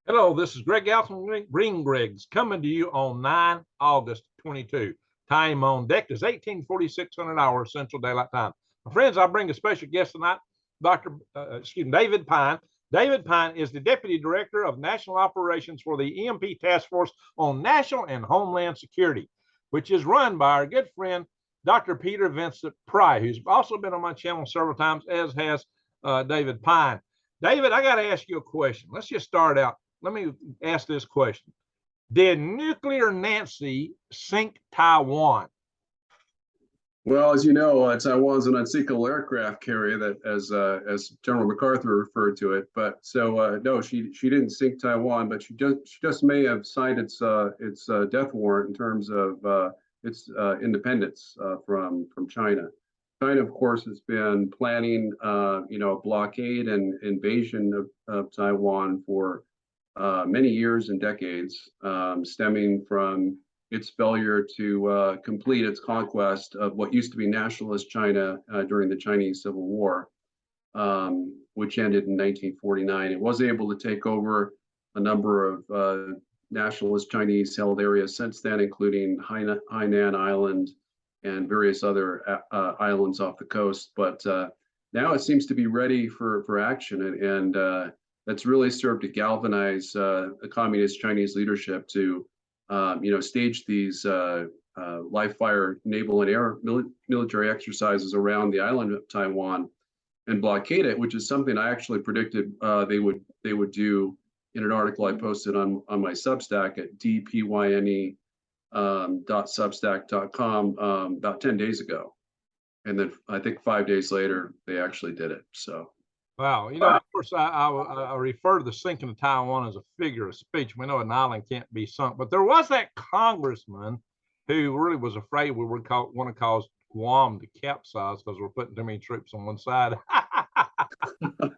Hello, this is Greg Out from Green Greg's coming to you on 9 August 22. Time on deck is 184600 hours Central Daylight Time. My friends, I bring a special guest tonight, David Pyne. David Pyne is the Deputy Director of National Operations for the EMP Task Force on National and Homeland Security, which is run by our good friend, Dr. Peter Vincent Pry, who's also been on my channel several times, as has David Pyne. David, I got to ask you a question. Let's just start out. Let me ask this question. Did nuclear Nancy sink Taiwan? Well, as you know, Taiwan's an unsinkable aircraft carrier that, as General MacArthur referred to it. But so no, she didn't sink Taiwan, but she just may have signed its death warrant in terms of its independence from China. China, of course, has been planning blockade and invasion of Taiwan for many years and decades, stemming from its failure to complete its conquest of what used to be nationalist China during the Chinese Civil War, which ended in 1949. It was able to take over a number of nationalist Chinese held areas since then, including Hainan Island and various other islands off the coast. But now it seems to be ready for action, and that's really served to galvanize the communist Chinese leadership to stage these live fire naval and air military exercises around the island of Taiwan and blockade it, which is something I actually predicted they would do in an article I posted on my Substack at dpyne.substack.com about 10 days ago. And then I think 5 days later, they actually did it. So. Wow. Of course, I refer to the sinking of Taiwan as a figure of speech. We know an island can't be sunk, but there was that congressman who really was afraid we were want to cause Guam to capsize because we're putting too many troops on one side.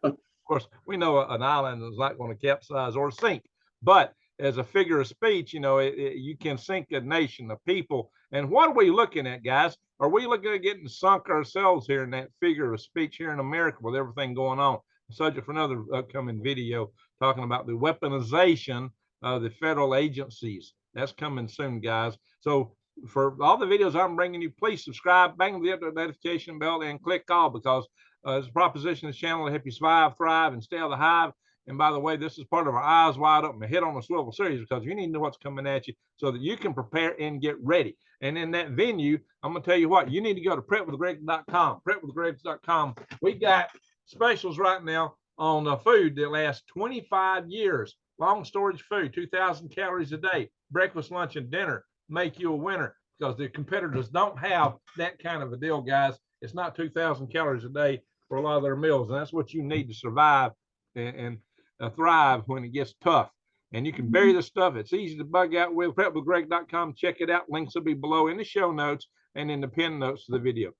Of course, we know an island is not going to capsize or sink, but as a figure of speech, you can sink a nation, a people. And what are we looking at, guys? Are we looking at getting sunk ourselves here in that figure of speech here in America with everything going on? Subject for another upcoming video talking about the weaponization of the federal agencies. That's coming soon, guys. So for all the videos I'm bringing you, please subscribe, bang the notification bell, and click all, because it's a proposition of this channel to help you survive, thrive, and stay out of the hive. And by the way, this is part of our Eyes Wide Open, Head on a Swivel series, because you need to know what's coming at you so that you can prepare and get ready. And in that venue, I'm going to tell you what, you need to go to prepwithgreg.com, prepwithgreg.com. We got specials right now on food that lasts 25 years. Long storage food, 2,000 calories a day, breakfast, lunch, and dinner. Make you a winner, because the competitors don't have that kind of a deal, guys. It's not 2,000 calories a day for a lot of their meals, and that's what you need to survive and thrive when it gets tough. And you can bury the stuff. It's easy to bug out with. prepwithgreg.com. Check it out. Links will be below in the show notes and in the pinned notes to the video.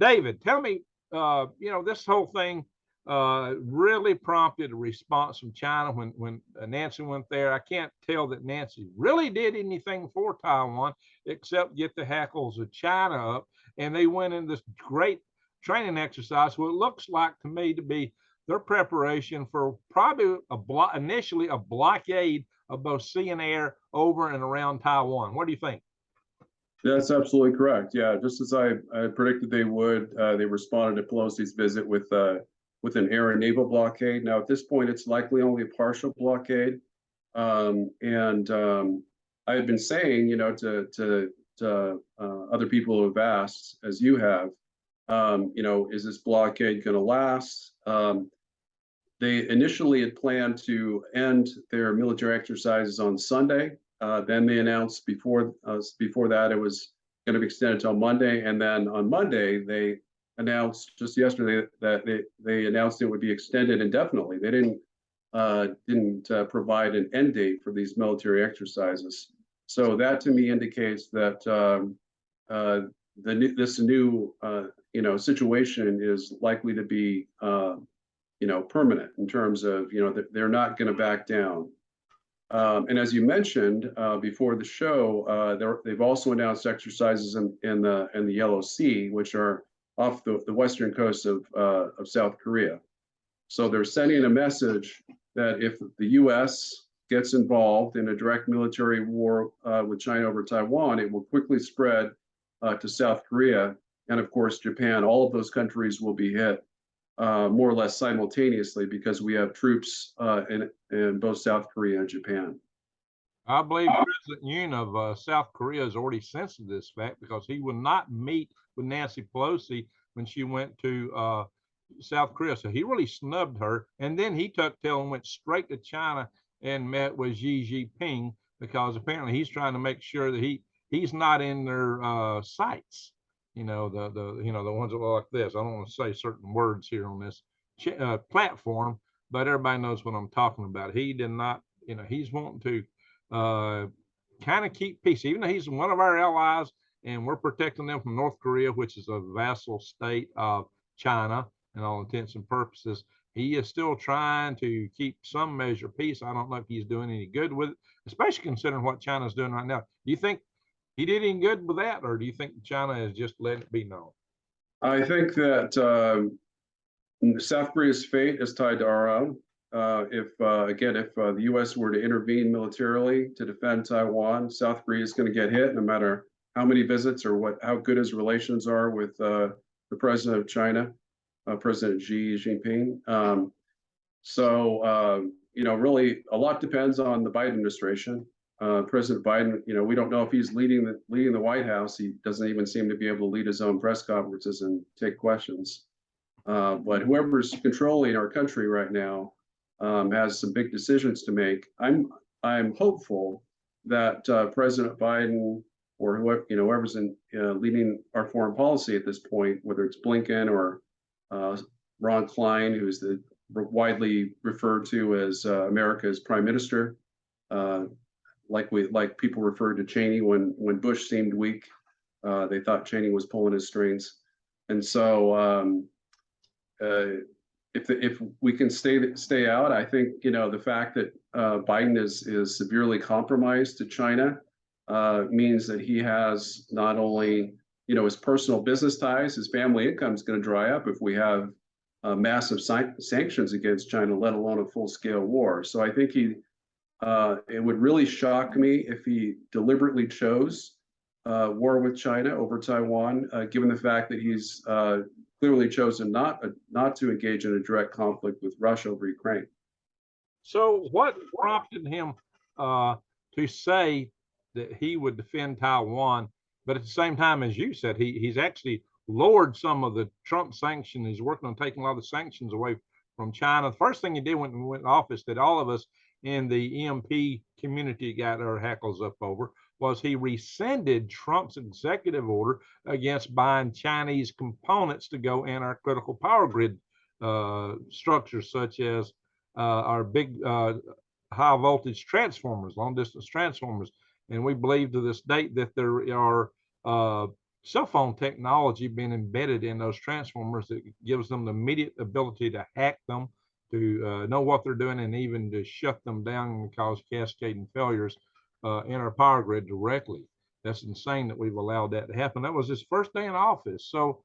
David, tell me, this whole thing really prompted a response from China when Nancy went there. I can't tell that Nancy really did anything for Taiwan except get the hackles of China up. And they went in this great training exercise, what looks like to me to be their preparation for probably initially a blockade of both sea and air over and around Taiwan. What do you think? That's absolutely correct. Yeah, just as I predicted they would, they responded to Pelosi's visit with an air and naval blockade. Now, at this point, it's likely only a partial blockade. And I had been saying, to other people who have asked, as you have, is this blockade going to last? They initially had planned to end their military exercises on Sunday. Then they announced before that it was going to be extended until Monday. And then on Monday, they announced just yesterday that they announced it would be extended indefinitely. They didn't provide an end date for these military exercises. So that to me indicates that this new situation is likely to be permanent in terms of that they're not going to back down. And as you mentioned before the show, they've also announced exercises in the Yellow Sea, which are off the western coast of South Korea. So they're sending a message that if the U.S. gets involved in a direct military war with China over Taiwan, it will quickly spread to South Korea and, of course, Japan. All of those countries will be hit more or less simultaneously because we have troops in both South Korea and Japan. I believe President Yoon of South Korea has already sensed this fact because he would not meet with Nancy Pelosi when she went to South Korea. So he really snubbed her. And then he took tail and went straight to China and met with Xi Jinping because apparently he's trying to make sure that he's not in their sights. You know, the ones that look like this. I don't want to say certain words here on this platform, but everybody knows what I'm talking about. He did not, he's wanting to kind of keep peace, even though he's one of our allies and we're protecting them from North Korea, which is a vassal state of China in all intents and purposes. He is still trying to keep some measure of peace. I don't know if he's doing any good with it, especially considering what China's doing right now. Do you think he did any good with that, or do you think China is just letting it be known? I think that South Korea's fate is tied to our own. If the U.S. were to intervene militarily to defend Taiwan, South Korea is going to get hit no matter how many visits or how good his relations are with the president of China, President Xi Jinping. Really, a lot depends on the Biden administration. President Biden, we don't know if he's leading the White House. He doesn't even seem to be able to lead his own press conferences and take questions. But whoever's controlling our country right now has some big decisions to make. I'm hopeful that President Biden or whoever's leading our foreign policy at this point, whether it's Blinken or Ron Klein, who's the widely referred to as America's prime minister, like people referred to Cheney when Bush seemed weak. They thought Cheney was pulling his strings, and so if we can stay out, I think the fact that Biden is severely compromised to China means that he has not only his personal business ties, his family income is going to dry up if we have massive sanctions against China, let alone a full-scale war. So I think it would really shock me if he deliberately chose war with China over Taiwan, given the fact that he's clearly chosen not to engage in a direct conflict with Russia over Ukraine. So what prompted him to say that he would defend Taiwan, but at the same time, as you said, he's actually lowered some of the Trump sanctions. He's working on taking a lot of the sanctions away from China. The first thing he did when he went in office that all of us in the EMP community got our hackles up over was he rescinded Trump's executive order against buying Chinese components to go in our critical power grid structures, such as our big high voltage transformers, long distance transformers. And we believe to this date that there are cell phone technology being embedded in those transformers that gives them the immediate ability to hack them, to know what they're doing, and even to shut them down and cause cascading failures in our power grid directly. That's insane that we've allowed that to happen. That was his first day in office. So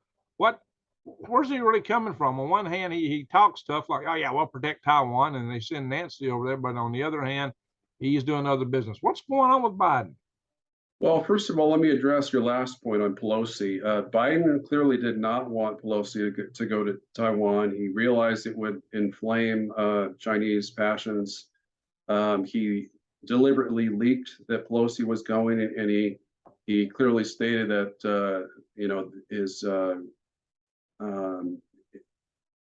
where's he really coming from? On one hand, he talks tough like, oh yeah, we'll protect Taiwan, and they send Nancy over there. But on the other hand, he's doing other business. What's going on with Biden? Well, first of all, let me address your last point on Pelosi. Biden clearly did not want Pelosi to go to Taiwan. He realized it would inflame Chinese passions. He deliberately leaked that Pelosi was going, and he clearly stated that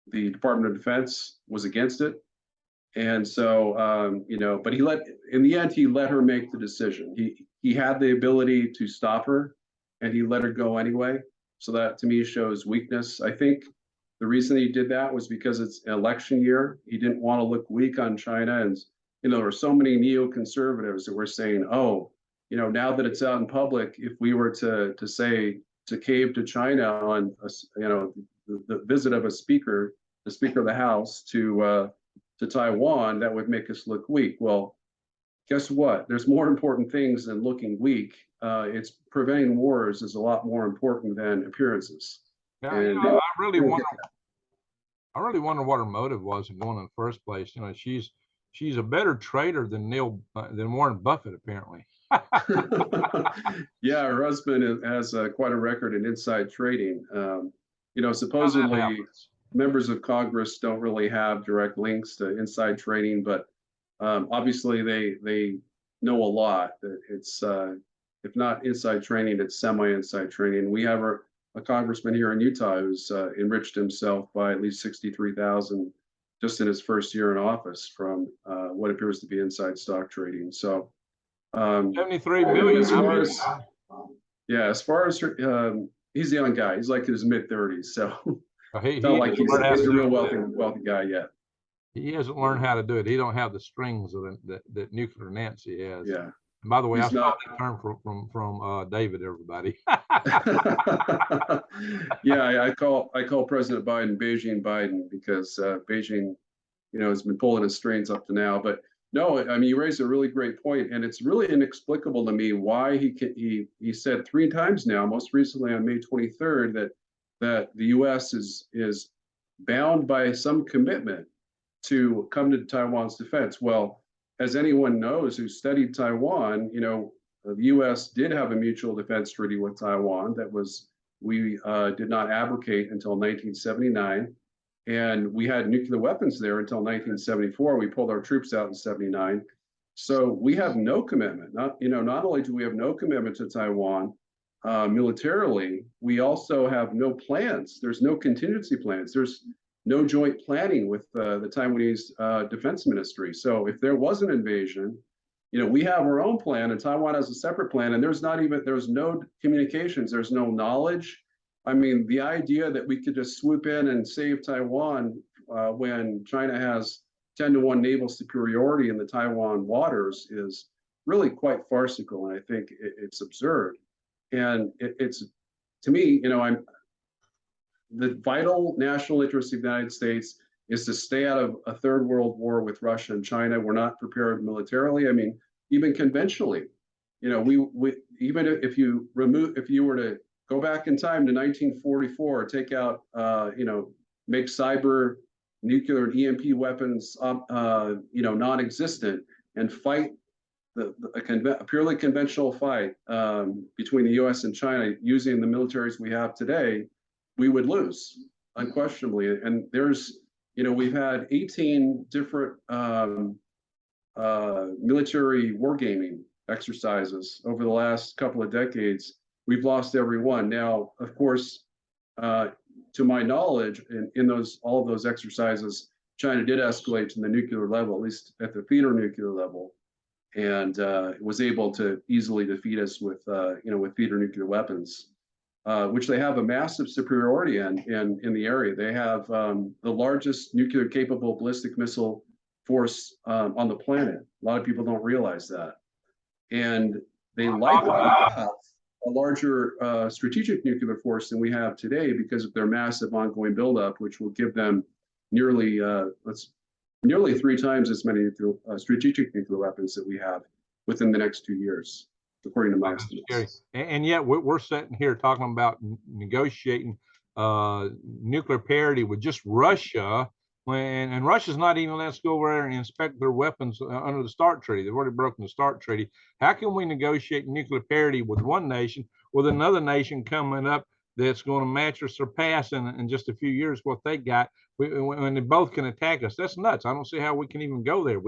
the Department of Defense was against it. And so, but in the end, he let her make the decision. He had the ability to stop her, and he let her go anyway. So that to me shows weakness. I think the reason he did that was because it's an election year. He didn't want to look weak on China. And, there were so many neoconservatives that were saying, oh, now that it's out in public, if we were to cave to China on, the visit of the Speaker of the House to Taiwan, that would make us look weak. Well, guess what? There's more important things than looking weak. It's preventing wars is a lot more important than appearances. Now, I really wonder what her motive was in going in the first place. She's She's a better trader than than Warren Buffett, apparently. Yeah, her husband has quite a record in inside trading. Supposedly members of Congress don't really have direct links to inside trading, but obviously they know a lot. It's if not inside trading, it's semi-inside trading. We have a congressman here in Utah who's enriched himself by at least 63,000 just in his first year in office from what appears to be inside stock trading. So 73 million. As far as as far as he's a young guy. He's like in his mid-30s, so it's not like he's a real wealthy guy yet. He hasn't learned how to do it. He don't have the strings of that nuclear Nancy has. Yeah. And by the way, I stole that term from David. Everybody. Yeah, I call President Biden Beijing Biden because Beijing, has been pulling his strings up to now. But no, I mean, you raised a really great point, and it's really inexplicable to me why he said 3 times now, most recently on May 23rd, that the U.S. is bound by some commitment to come to Taiwan's defense. Well, as anyone knows who studied Taiwan, the U.S. did have a mutual defense treaty with Taiwan we did not abrogate until 1979. And we had nuclear weapons there until 1974. We pulled our troops out in 79. So we have no commitment. Not only do we have no commitment to Taiwan militarily, we also have no plans. There's no contingency plans. There's no joint planning with the Taiwanese Defense Ministry. So if there was an invasion, we have our own plan, and Taiwan has a separate plan. And there's no communications. There's no knowledge. I mean, the idea that we could just swoop in and save Taiwan when China has 10-to-1 naval superiority in the Taiwan waters is really quite farcical, and I think it's absurd. And it's, to me, the vital national interest of the United States is to stay out of a third world war with Russia and China. We're not prepared militarily. I mean, even conventionally, we even if you were to go back in time to 1944, take out, make cyber, nuclear, and EMP weapons, non-existent, and fight a purely conventional fight between the U.S. and China using the militaries we have today, we would lose unquestionably. And we've had 18 different military wargaming exercises over the last couple of decades. We've lost every one. Now, of course, to my knowledge, in all of those exercises, China did escalate to the nuclear level, at least at the feeder nuclear level, and was able to easily defeat us with feeder nuclear weapons, which they have a massive superiority in the area. They have the largest nuclear capable ballistic missile force on the planet. A lot of people don't realize that, and they likely have a larger strategic nuclear force than we have today because of their massive ongoing buildup, which will give them nearly 3 times as many strategic nuclear weapons that we have within the next 2 years, according to my estimates. And yet we're sitting here talking about negotiating nuclear parity with just Russia, and Russia's not even let us go over there and inspect their weapons under the START Treaty. They've already broken the START Treaty. How can we negotiate nuclear parity with one nation with another nation coming up that's going to match or surpass in just a few years what they got when they both can attack us? That's nuts. I don't see how we can even go there.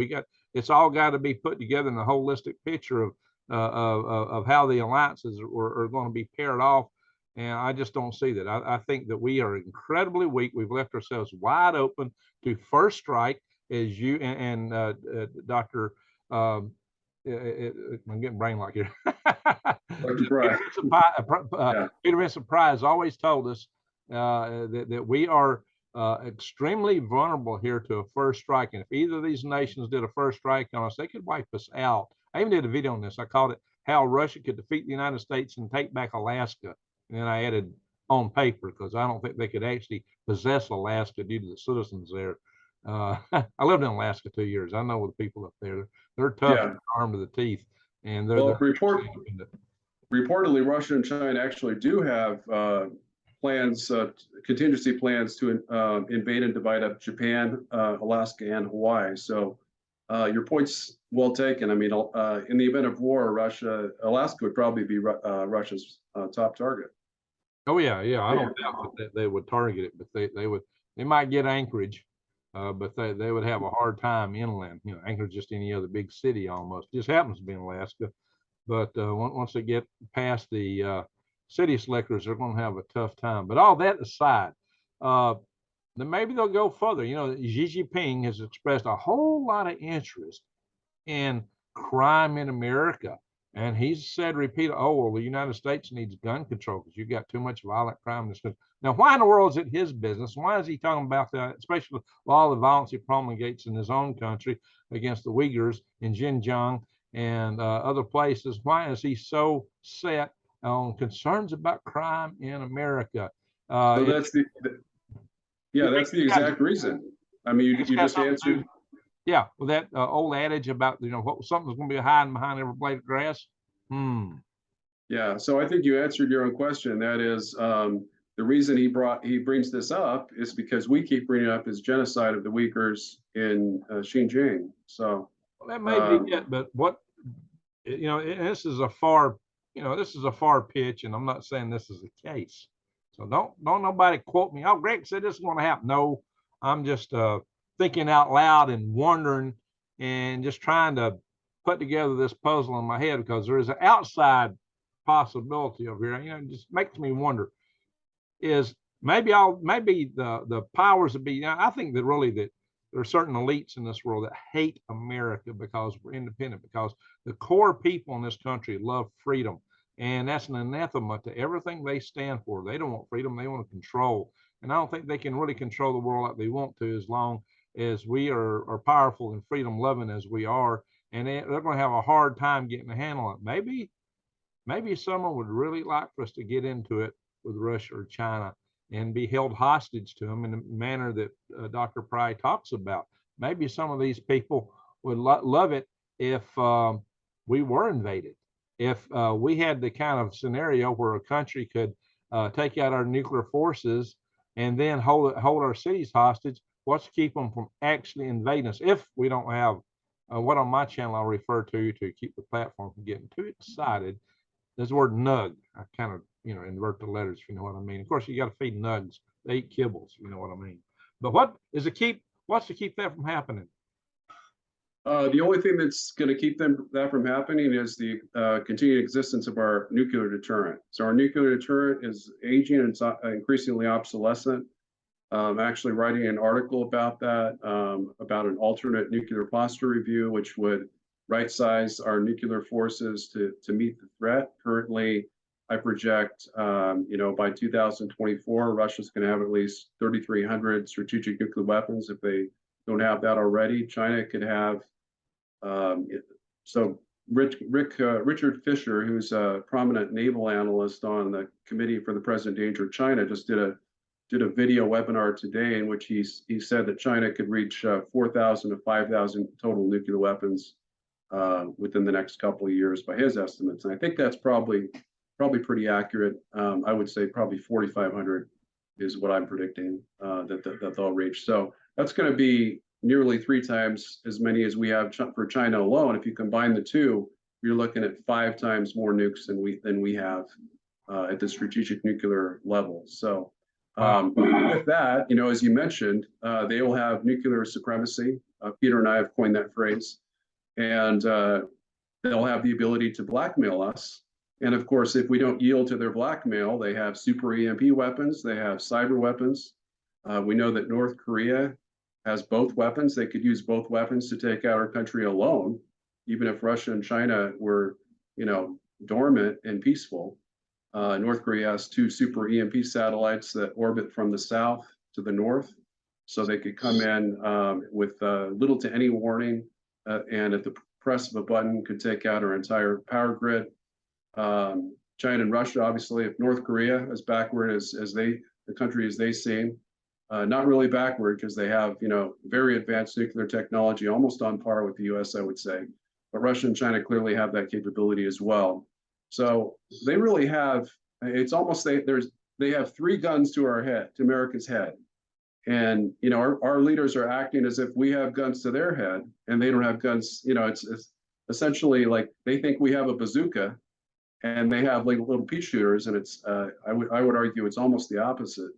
It's all got to be put together in a holistic picture of how the alliances are going to be paired off. And I just don't see that. I think that we are incredibly weak. We've left ourselves wide open to first strike, as you and Dr. I'm getting brain lock here. Peter Vincent Price always told us that we are extremely vulnerable here to a first strike. And if either of these nations did a first strike on us, they could wipe us out. I even did a video on this. I called it How Russia Could Defeat the United States and Take Back Alaska. And then I added on paper because I don't think they could actually possess Alaska due to the citizens there. I lived in Alaska 2 years. I know the people up there. They're tough and armed to the teeth. And reportedly, Russia and China actually do have plans, contingency plans to invade and divide up Japan, Alaska, and Hawaii. So Your point's well taken. I mean, in the event of war, Alaska would probably be Russia's top target. Oh yeah, yeah. I don't doubt that they would target it, but they might get Anchorage, but they would have a hard time inland. You know, Anchorage just any other big city almost. Just happens to be in Alaska, but once they get past the city slickers, they're going to have a tough time. But all that aside, then maybe they'll go further. You know, Xi Jinping has expressed a whole lot of interest in crime in America. And he's said repeatedly, oh, well, the United States needs gun control because you've got too much violent crime in this country. Now, why in the world is it his business? Why is he talking about that, especially all the violence he promulgates in his own country against the Uyghurs in Xinjiang and other places? Why is he so set on concerns about crime in America? So that's that's the exact reason. I mean, you just answered. Yeah, well, that old adage about, you know, what something's going to be hiding behind every blade of grass. Yeah, so I think you answered your own question. That is, the reason he brings this up is because we keep bringing up his genocide of the Uyghurs in Xinjiang. So well, that may be it, but what, you know, this is a far pitch, and I'm not saying this is the case. So don't nobody quote me. Oh, Greg said this is going to happen. No, I'm just thinking out loud and wondering and just trying to put together this puzzle in my head because there is an outside possibility over here. You know, it just makes me wonder is maybe the powers that be. You know, I think that really that there are certain elites in this world that hate America because we're independent, because the core people in this country love freedom. And that's an anathema to everything they stand for. They don't want freedom, they want to control. And I don't think they can really control the world like they want to as long as we are powerful and freedom loving as we are. And they're going to have a hard time getting a handle on it. Maybe someone would really like for us to get into it with Russia or China and be held hostage to them in the manner that Dr. Pry talks about. Maybe some of these people would love it if we were invaded. If we had the kind of scenario where a country could take out our nuclear forces and then hold our cities hostage, what's to keep them from actually invading us if we don't have what on my channel I'll refer to keep the platform from getting too excited. There's the word nug. I kind of, you know, invert the letters, if you know what I mean. Of course, you got to feed nugs. They eat kibbles, you know what I mean. But what's to keep that from happening? The only thing that's going to keep that from happening is the continued existence of our nuclear deterrent. So our nuclear deterrent is aging and it's increasingly obsolescent. I'm actually writing an article about that, about an alternate nuclear posture review, which would right-size our nuclear forces to meet the threat. Currently, I project, by 2024, Russia's going to have at least 3,300 strategic nuclear weapons if they don't have that already. China could have. So Richard Fisher, who's a prominent naval analyst on the Committee for the Present Danger of China, just did a video webinar today in which he said that China could reach 4,000 to 5,000 total nuclear weapons within the next couple of years by his estimates. And I think that's probably pretty accurate. I would say probably 4,500 is what I'm predicting that they'll reach. So that's going to be nearly 3 times as many as we have for China alone. If you combine the two, you're looking at 5 times more nukes than we have at the strategic nuclear level. So with that, as you mentioned, they will have nuclear supremacy. Peter and I have coined that phrase, and they'll have the ability to blackmail us. And of course, if we don't yield to their blackmail, they have super EMP weapons, they have cyber weapons. We know that North Korea has both weapons. They could use both weapons to take out our country alone, even if Russia and China were, dormant and peaceful. North Korea has 2 super EMP satellites that orbit from the south to the north. So they could come in with little to any warning and at the press of a button could take out our entire power grid. China and Russia, obviously, if North Korea is backward as the country as they seem, not really backward because they have, very advanced nuclear technology, almost on par with the US, I would say. But Russia and China clearly have that capability as well. So they really have, it's almost they have 3 guns to our head, to America's head. And, you know, our leaders are acting as if we have guns to their head and they don't have guns. You know, it's essentially like they think we have a bazooka and they have like little pea shooters. And it's, I would argue it's almost the opposite.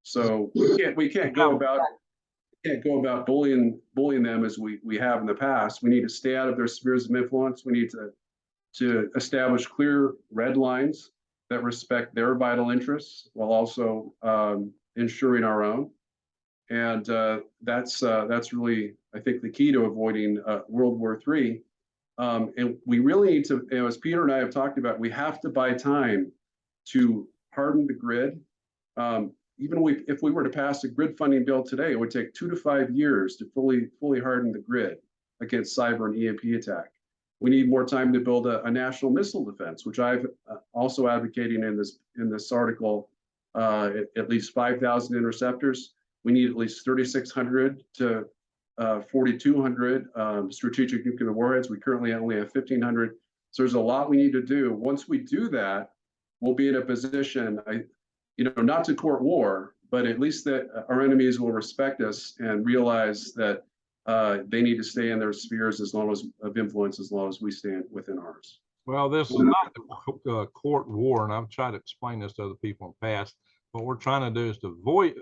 So we can't go about bullying them as we have in the past. We need to stay out of their spheres of influence. We need to establish clear red lines that respect their vital interests while also ensuring our own. And that's really, I think, the key to avoiding World War III. And we really need to, you know, as Peter and I have talked about, we have to buy time to harden the grid. Even if we were to pass a grid funding bill today, it would take 2 to 5 years to fully harden the grid against cyber and EMP attack. We need more time to build a national missile defense, which I've also advocating in this article. At least 5,000 interceptors. We need at least 3,600 to 4,200 strategic nuclear warheads. We currently only have 1,500. So there's a lot we need to do. Once we do that, we'll be in a position, not to court war, but at least that our enemies will respect us and realize that they need to stay in their spheres of influence as long as we stay within ours. Well, this is not a court war, and I've tried to explain this to other people in the past. What we're trying to do is to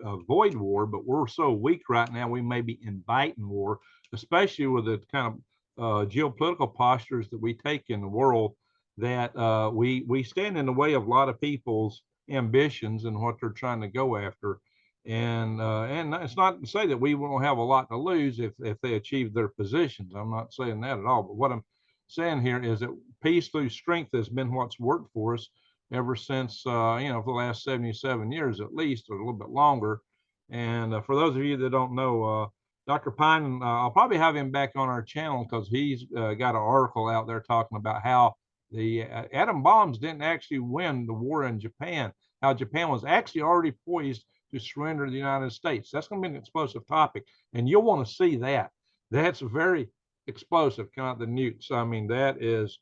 avoid war, but we're so weak right now, we may be inviting war, especially with the kind of geopolitical postures that we take in the world, that we stand in the way of a lot of people's ambitions and what they're trying to go after. And it's not to say that we won't have a lot to lose if they achieve their positions. I'm not saying that at all. But what I'm saying here is that peace through strength has been what's worked for us ever since, for the last 77 years at least, or a little bit longer. And for those of you that don't know, Dr. Pyne, I'll probably have him back on our channel because he's got an article out there talking about how the atom bombs didn't actually win the war in Japan, how Japan was actually already poised to surrender the United States. That's going to be an explosive topic, and you'll want to see that. That's very explosive, kind of the nukes. I mean, that is,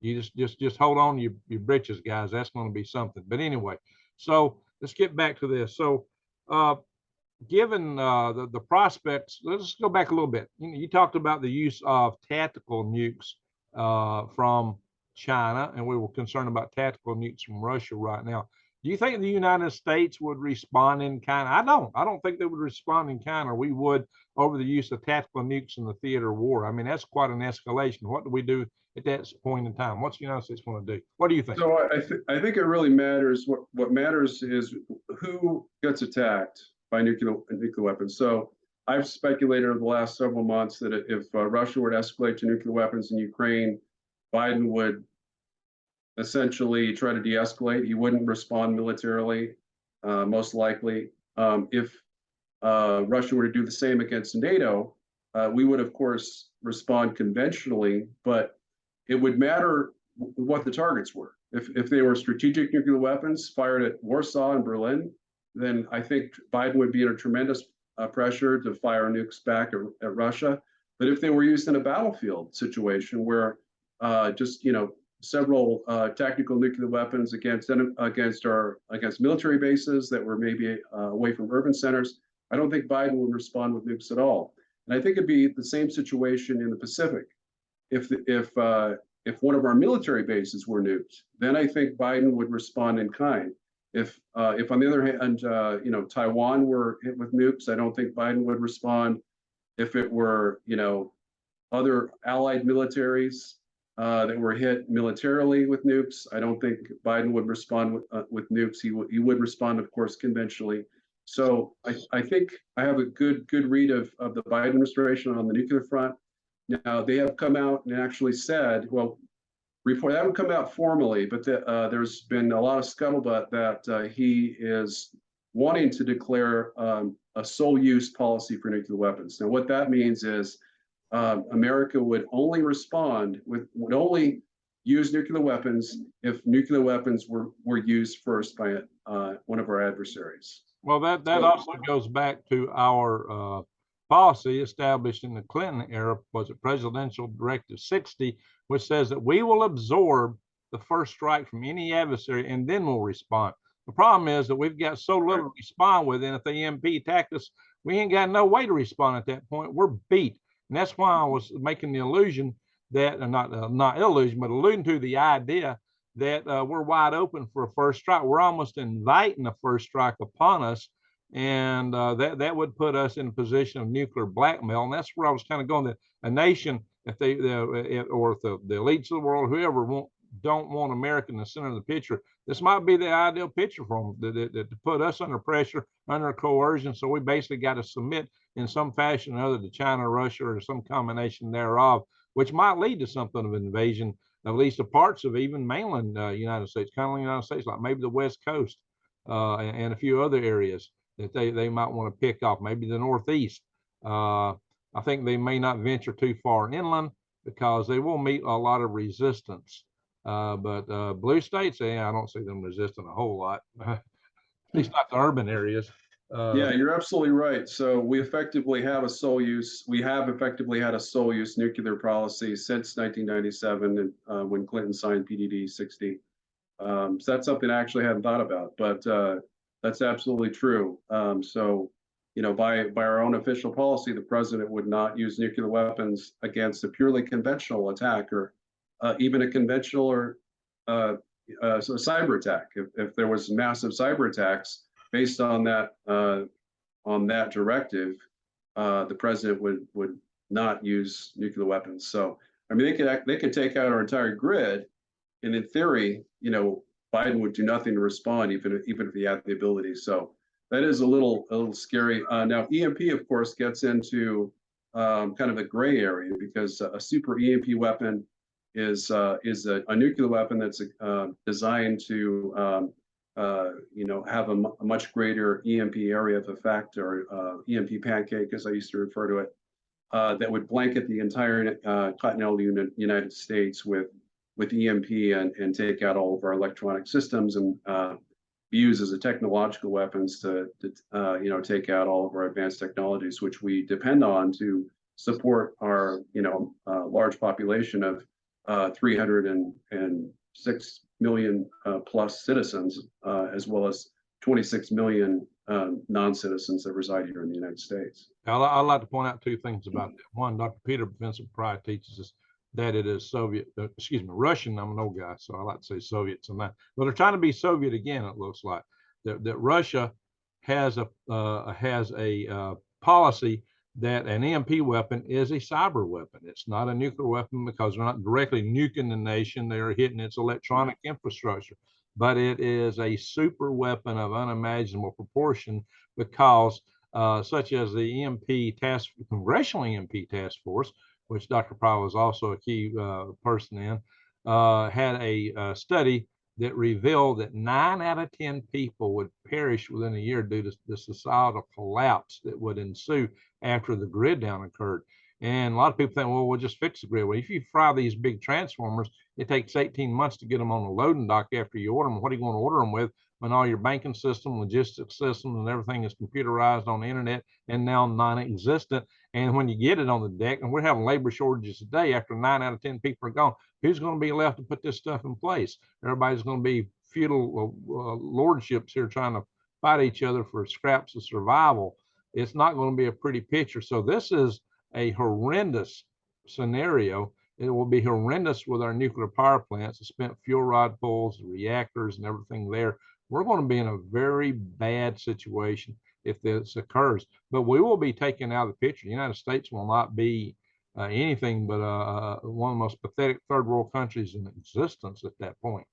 you just hold on to your britches, guys. That's going to be something. But anyway, so let's get back to this. So given the prospects, let's go back a little bit. You talked about the use of tactical nukes from China, and we were concerned about tactical nukes from Russia right now. Do you think the United States would respond in kind? I don't think they would respond in kind, or we would, over the use of tactical nukes in the theater of war. I mean, that's quite an escalation. What do we do at that point in time? What's the United States want to do? What do you think? So I think it really matters. What matters is who gets attacked by nuclear weapons. So I've speculated over the last several months that if Russia were to escalate to nuclear weapons in Ukraine, Biden would essentially try to de-escalate. He wouldn't respond militarily, most likely. If Russia were to do the same against NATO, we would, of course, respond conventionally, but it would matter what the targets were. If they were strategic nuclear weapons fired at Warsaw and Berlin, then I think Biden would be under tremendous pressure to fire nukes back at Russia. But if they were used in a battlefield situation where several tactical nuclear weapons against military bases that were maybe away from urban centers, I don't think Biden would respond with nukes at all. And I think it'd be the same situation in the Pacific. If one of our military bases were nuked, then I think Biden would respond in kind. If on the other hand, Taiwan were hit with nukes, I don't think Biden would respond. If it were, other allied militaries that were hit militarily with nukes, I don't think Biden would respond with nukes. He would respond, of course, conventionally. So I think I have a good read of the Biden administration on the nuclear front. Now, they have come out and actually said, they haven't come out formally, but there's been a lot of scuttlebutt that he is wanting to declare a sole use policy for nuclear weapons. Now, what that means is America would only would only use nuclear weapons if nuclear weapons were used first by one of our adversaries. Well, that also goes back to our policy established in the Clinton era, was it Presidential Directive 60, which says that we will absorb the first strike from any adversary and then we'll respond. The problem is that we've got so little to respond with, and if the EMP attacked us, we ain't got no way to respond at that point. We're beat, and that's why I was making the illusion that, not illusion, but alluding to the idea that we're wide open for a first strike. We're almost inviting a first strike upon us, and that would put us in a position of nuclear blackmail. And that's where I was kind of going. That a nation, if they or if the elites of the world, whoever don't want America in the center of the picture, this might be the ideal picture for them to put us under pressure, under coercion. So we basically got to submit in some fashion or other to China, Russia, or some combination thereof, which might lead to something of an invasion, at least of parts of even mainland United States, continental United States, like maybe the West Coast and a few other areas that they might want to pick off, maybe the Northeast. I think they may not venture too far inland because they will meet a lot of resistance. But blue states, I don't see them resisting a whole lot, at least not the urban areas. Yeah, you're absolutely right. So we effectively have a sole use. We have effectively had a sole use nuclear policy since 1997, and when Clinton signed PDD 60. So that's something I actually hadn't thought about, but that's absolutely true. So, by our own official policy, the president would not use nuclear weapons against a purely conventional attack, or even a conventional or so a cyber attack. If there was massive cyber attacks based on that directive, the president would not use nuclear weapons. So I mean, they could take out our entire grid, and in theory, Biden would do nothing to respond, even if he had the ability. So that is a little scary. Now EMP, of course, gets into kind of a gray area, because a super EMP weapon is a nuclear weapon that's designed to have a much greater EMP area of effect, or EMP pancake, as I used to refer to it, that would blanket the entire continental United States with EMP and take out all of our electronic systems, and be used as a technological weapons to take out all of our advanced technologies, which we depend on to support our large population of 306 million plus citizens, as well as 26 million non-citizens that reside here in the United States. I'd like to point out two things about that. One, Dr. Peter Vincent Pry teaches us that it is Russian. I'm an old guy, so I like to say Soviets and that. But they're trying to be Soviet again. It looks like that Russia has a policy that an EMP weapon is a cyber weapon. It's not a nuclear weapon, because they're not directly nuking the nation. They are hitting its electronic infrastructure. But it is a super weapon of unimaginable proportion, because such as the Congressional EMP Task Force, which Dr. Powell was also a key person in, had a study that revealed that 9 out of 10 people would perish within a year due to the societal collapse that would ensue after the grid down occurred. And a lot of people think, well, we'll just fix the grid. Well, if you fry these big transformers, it takes 18 months to get them on the loading dock after you order them. What are you going to order them with when all your banking system, logistics systems, and everything is computerized on the internet and now non-existent? And when you get it on the deck, and we're having labor shortages today after 9 out of 10 people are gone, who's going to be left to put this stuff in place? Everybody's going to be feudal lordships here trying to fight each other for scraps of survival. It's not going to be a pretty picture. So this is a horrendous scenario. It will be horrendous with our nuclear power plants, the spent fuel rod pools, the reactors, and everything there. We're going to be in a very bad situation if this occurs. But we will be taken out of the picture. The United States will not be anything but one of the most pathetic third world countries in existence at that point.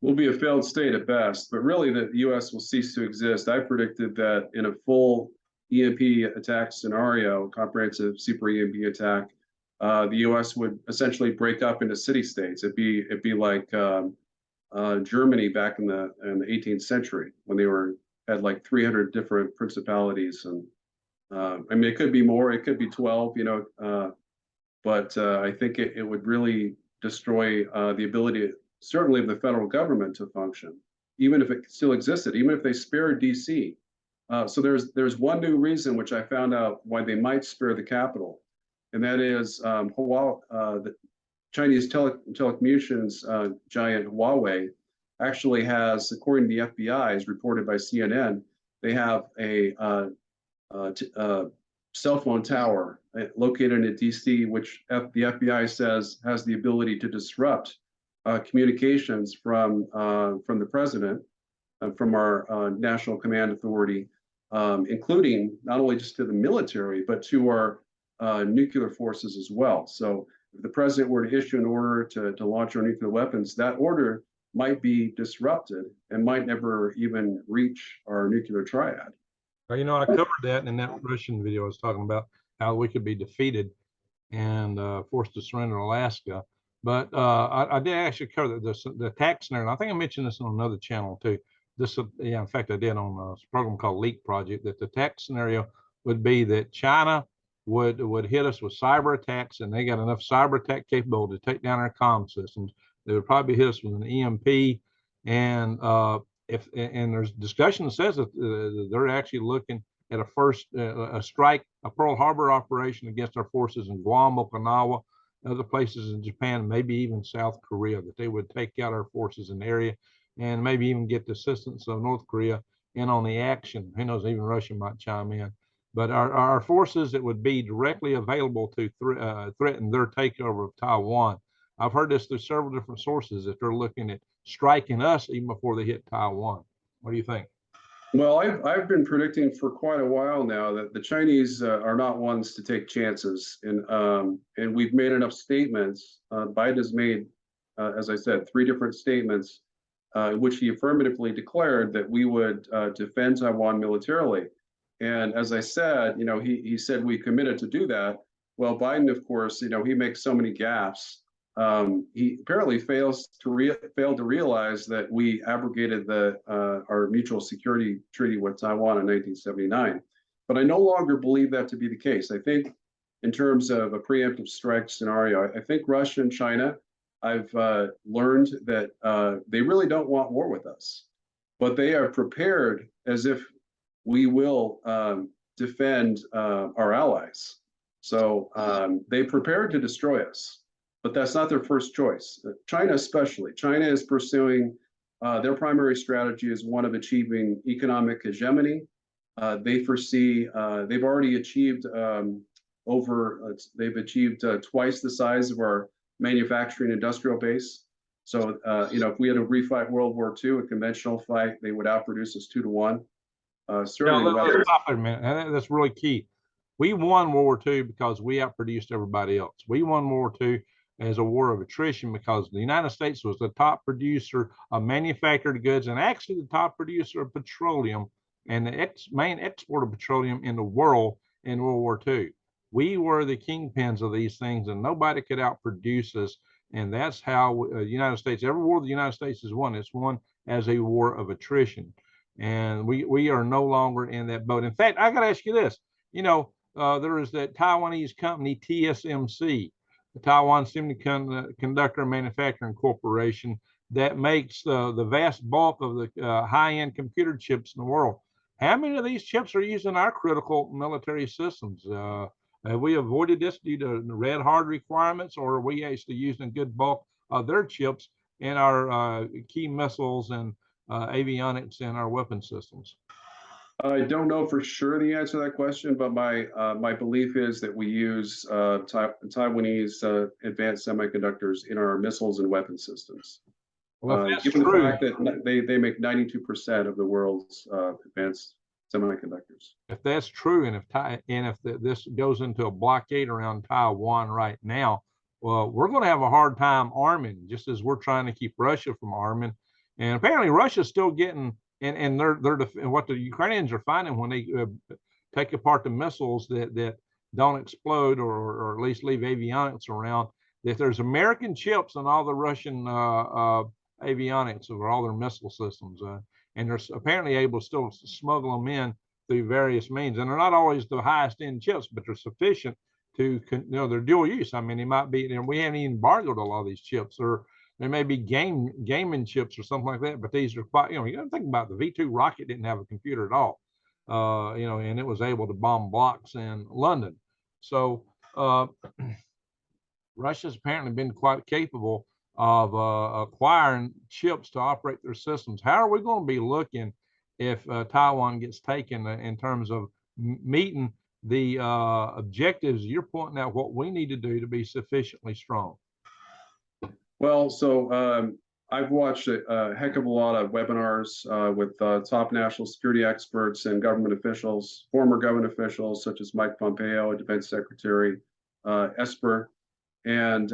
We'll be a failed state at best, but really the U.S. will cease to exist. I predicted that in a full EMP attack scenario, comprehensive super EMP attack, the U.S. would essentially break up into city-states. It'd be like Germany back in the 18th century, when they had like 300 different principalities. And I mean, it could be more, it could be 12, but I think it would really destroy the ability, certainly of the federal government, to function, even if it still existed, even if they spared DC. So there's one new reason, which I found out, why they might spare the capital, and that is the Chinese telecommunications giant Huawei actually has, according to the FBI, as reported by CNN, they have a cell phone tower located in DC, which the FBI says has the ability to disrupt communications from the president, from our National Command Authority, including not only just to the military, but to our nuclear forces as well. So if the president were to issue an order to launch our nuclear weapons, that order might be disrupted and might never even reach our nuclear triad. Well, you know, I covered that in that Russian video I was talking about, how we could be defeated and forced to surrender Alaska. But I did actually cover the attack scenario. And I think I mentioned this on another channel too. This, yeah, in fact, I did on a program called Leak Project, that the attack scenario would be that China would hit us with cyber attacks, and they got enough cyber attack capability to take down our comm systems. They would probably hit us with an EMP, and there's discussion that says that they're actually looking at a strike, a Pearl Harbor operation against our forces in Guam, Okinawa, other places in Japan, maybe even South Korea, that they would take out our forces in the area and maybe even get the assistance of North Korea in on the action. Who knows, even Russia might chime in. But our forces that would be directly available to threaten their takeover of Taiwan. I've heard this through several different sources, that they're looking at striking us even before they hit Taiwan. What do you think? Well, I've been predicting for quite a while now that the Chinese are not ones to take chances, and we've made enough statements. Biden has made, as I said, 3 different statements, in which he affirmatively declared that we would defend Taiwan militarily. And as I said, you know, he said we committed to do that. Well, Biden, of course, you know, he makes so many gaffes. He apparently failed to realize that we abrogated our mutual security treaty with Taiwan in 1979. But I no longer believe that to be the case. I think in terms of a preemptive strike scenario, I think Russia and China, I've learned that they really don't want war with us, but they are prepared as if we will defend our allies. So they prepared to destroy us. But that's not their first choice. China especially. China is pursuing, their primary strategy is one of achieving economic hegemony. They foresee, they've already achieved they've achieved twice the size of our manufacturing industrial base. So, you know, if we had to refight World War II, a conventional fight, they would outproduce us 2 to 1. Certainly, let's stop there a minute. That's really key. We won World War II because we outproduced everybody else. We won World War II as a war of attrition because the United States was the top producer of manufactured goods and actually the top producer of petroleum and the main export of petroleum in the world in World War II. We were the kingpins of these things, and nobody could outproduce us. And that's how the United States, every war the United States has won, it's won as a war of attrition. And we are no longer in that boat. In fact, I got to ask you this. You know, there is that Taiwanese company, TSMC, the Taiwan Semiconductor Manufacturing Corporation, that makes the vast bulk of the high-end computer chips in the world. How many of these chips are used in our critical military systems? Have we avoided this due to the red hard requirements, or are we actually using a good bulk of their chips in our key missiles and avionics and our weapon systems? I don't know for sure the answer to that question, but my belief is that we use Taiwanese advanced semiconductors in our missiles and weapon systems. Well, given the fact that they make 92% of the world's advanced semiconductors. If that's true, and if this goes into a blockade around Taiwan right now, well, we're going to have a hard time arming, just as we're trying to keep Russia from arming. And apparently, Russia's still getting. And what the Ukrainians are finding when they take apart the missiles that don't explode or at least leave avionics around, that there's American chips in all the Russian avionics or all their missile systems. And they're apparently able to still smuggle them in through various means. And they're not always the highest end chips, but they're sufficient to, they're dual use. I mean, they might be, and we haven't even embargoed a lot of these chips, or there may be gaming chips or something like that, but these are quite, you got to think about the V2 rocket didn't have a computer at all, and it was able to bomb blocks in London. So Russia's apparently been quite capable of acquiring chips to operate their systems. How are we going to be looking if Taiwan gets taken in terms of meeting the objectives you're pointing out what we need to do to be sufficiently strong? Well, so I've watched a heck of a lot of webinars with top national security experts and government officials, former government officials such as Mike Pompeo, Defense Secretary Esper, and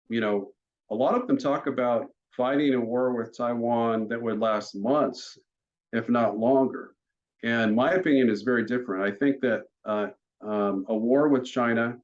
you know, a lot of them talk about fighting a war with Taiwan that would last months, if not longer. And my opinion is very different. I think that a war with China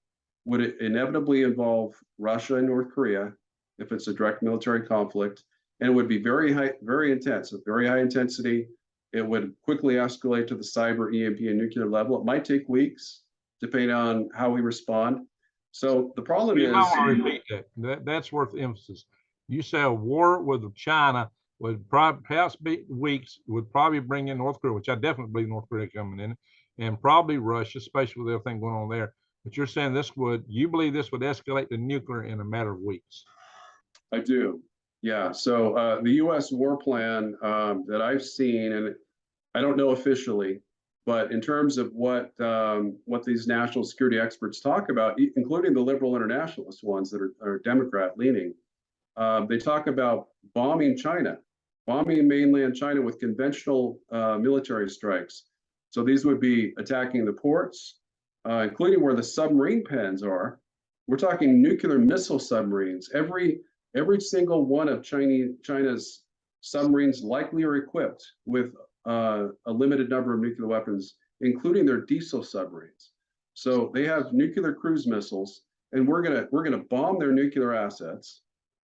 would inevitably involve Russia and North Korea if it's a direct military conflict, and it would be very high, very intense, very high intensity. It would quickly escalate to the cyber, EMP, and nuclear level. It might take weeks, depending on how we respond. So the problem is, I want to repeat that. That's worth emphasis. You say a war with China would probably perhaps be weeks, would probably bring in North Korea, which I definitely believe North Korea coming in, and probably Russia, especially with everything going on there. But you're saying you believe this would escalate to nuclear in a matter of weeks? I do. Yeah. So the U.S. war plan that I've seen, and I don't know officially, but in terms of what these national security experts talk about, including the liberal internationalist ones that are Democrat leaning, they talk about bombing China, bombing mainland China with conventional military strikes. So these would be attacking the ports, including where the submarine pens are. We're talking nuclear missile submarines. Every single one of China's submarines likely are equipped with a limited number of nuclear weapons, including their diesel submarines. So they have nuclear cruise missiles, and we're gonna bomb their nuclear assets.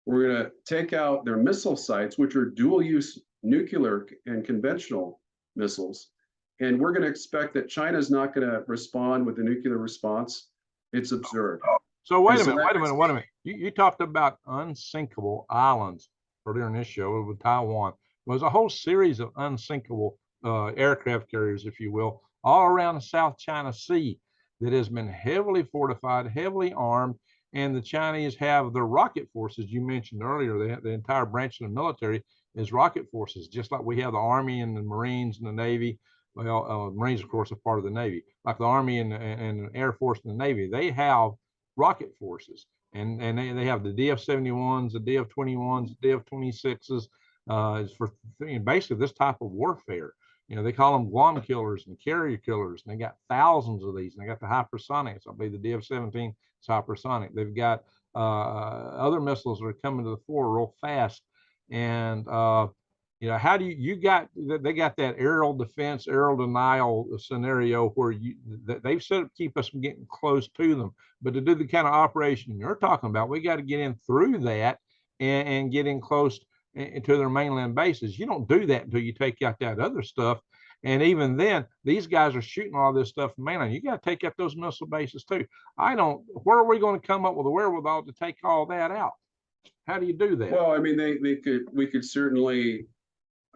We're gonna take out their missile sites, which are dual-use nuclear and conventional missiles, and we're gonna expect that China's not gonna respond with a nuclear response. It's absurd. So wait a minute. You talked about unsinkable islands earlier in this show with Taiwan. There's a whole series of unsinkable aircraft carriers, if you will, all around the South China Sea that has been heavily fortified, heavily armed, and the Chinese have the rocket forces you mentioned earlier. The entire branch of the military is rocket forces, just like we have the Army and the Marines and the Navy. Well, Marines, of course, are part of the Navy. Like the Army and the Air Force and the Navy, they have rocket forces, and they have the DF-71s, the DF-21s, the DF-26s is for basically this type of warfare. They call them Guam killers and carrier killers, and they got thousands of these. And they got the hypersonics. I believe the DF-17 is hypersonic. They've got other missiles that are coming to the fore real fast, and how do you got they got that aerial defense, aerial denial scenario where they've set up to keep us from getting close to them, but to do the kind of operation you're talking about, we got to get in through that and get in close to their mainland bases. You don't do that until you take out that other stuff, and even then, these guys are shooting all this stuff from mainland. You got to take out those missile bases too. Where are we going to come up with the wherewithal to take all that out? How do you do that? Well, I mean, we could certainly.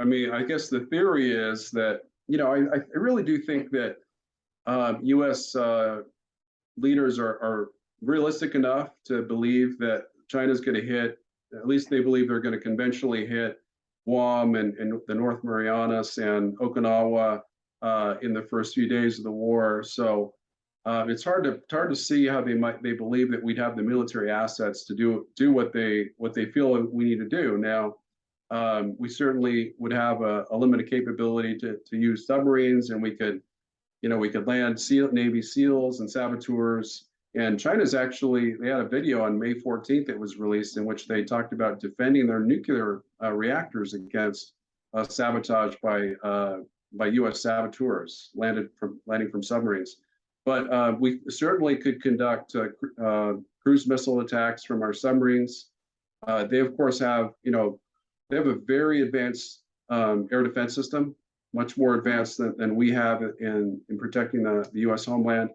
I mean, I guess the theory is that, I really do think that U.S. Leaders are realistic enough to believe that China's going to hit, at least they believe they're going to conventionally hit Guam and the North Marianas and Okinawa in the first few days of the war. So it's hard to see how they believe that we'd have the military assets to do what they feel we need to do. Now, we certainly would have a limited capability to use submarines, and we could land Navy SEALs and saboteurs. And China's they had a video on May 14th that was released in which they talked about defending their nuclear reactors against sabotage by U.S. saboteurs landing from submarines. But we certainly could conduct cruise missile attacks from our submarines. They of course have they have a very advanced air defense system, much more advanced than we have in protecting the U.S. homeland.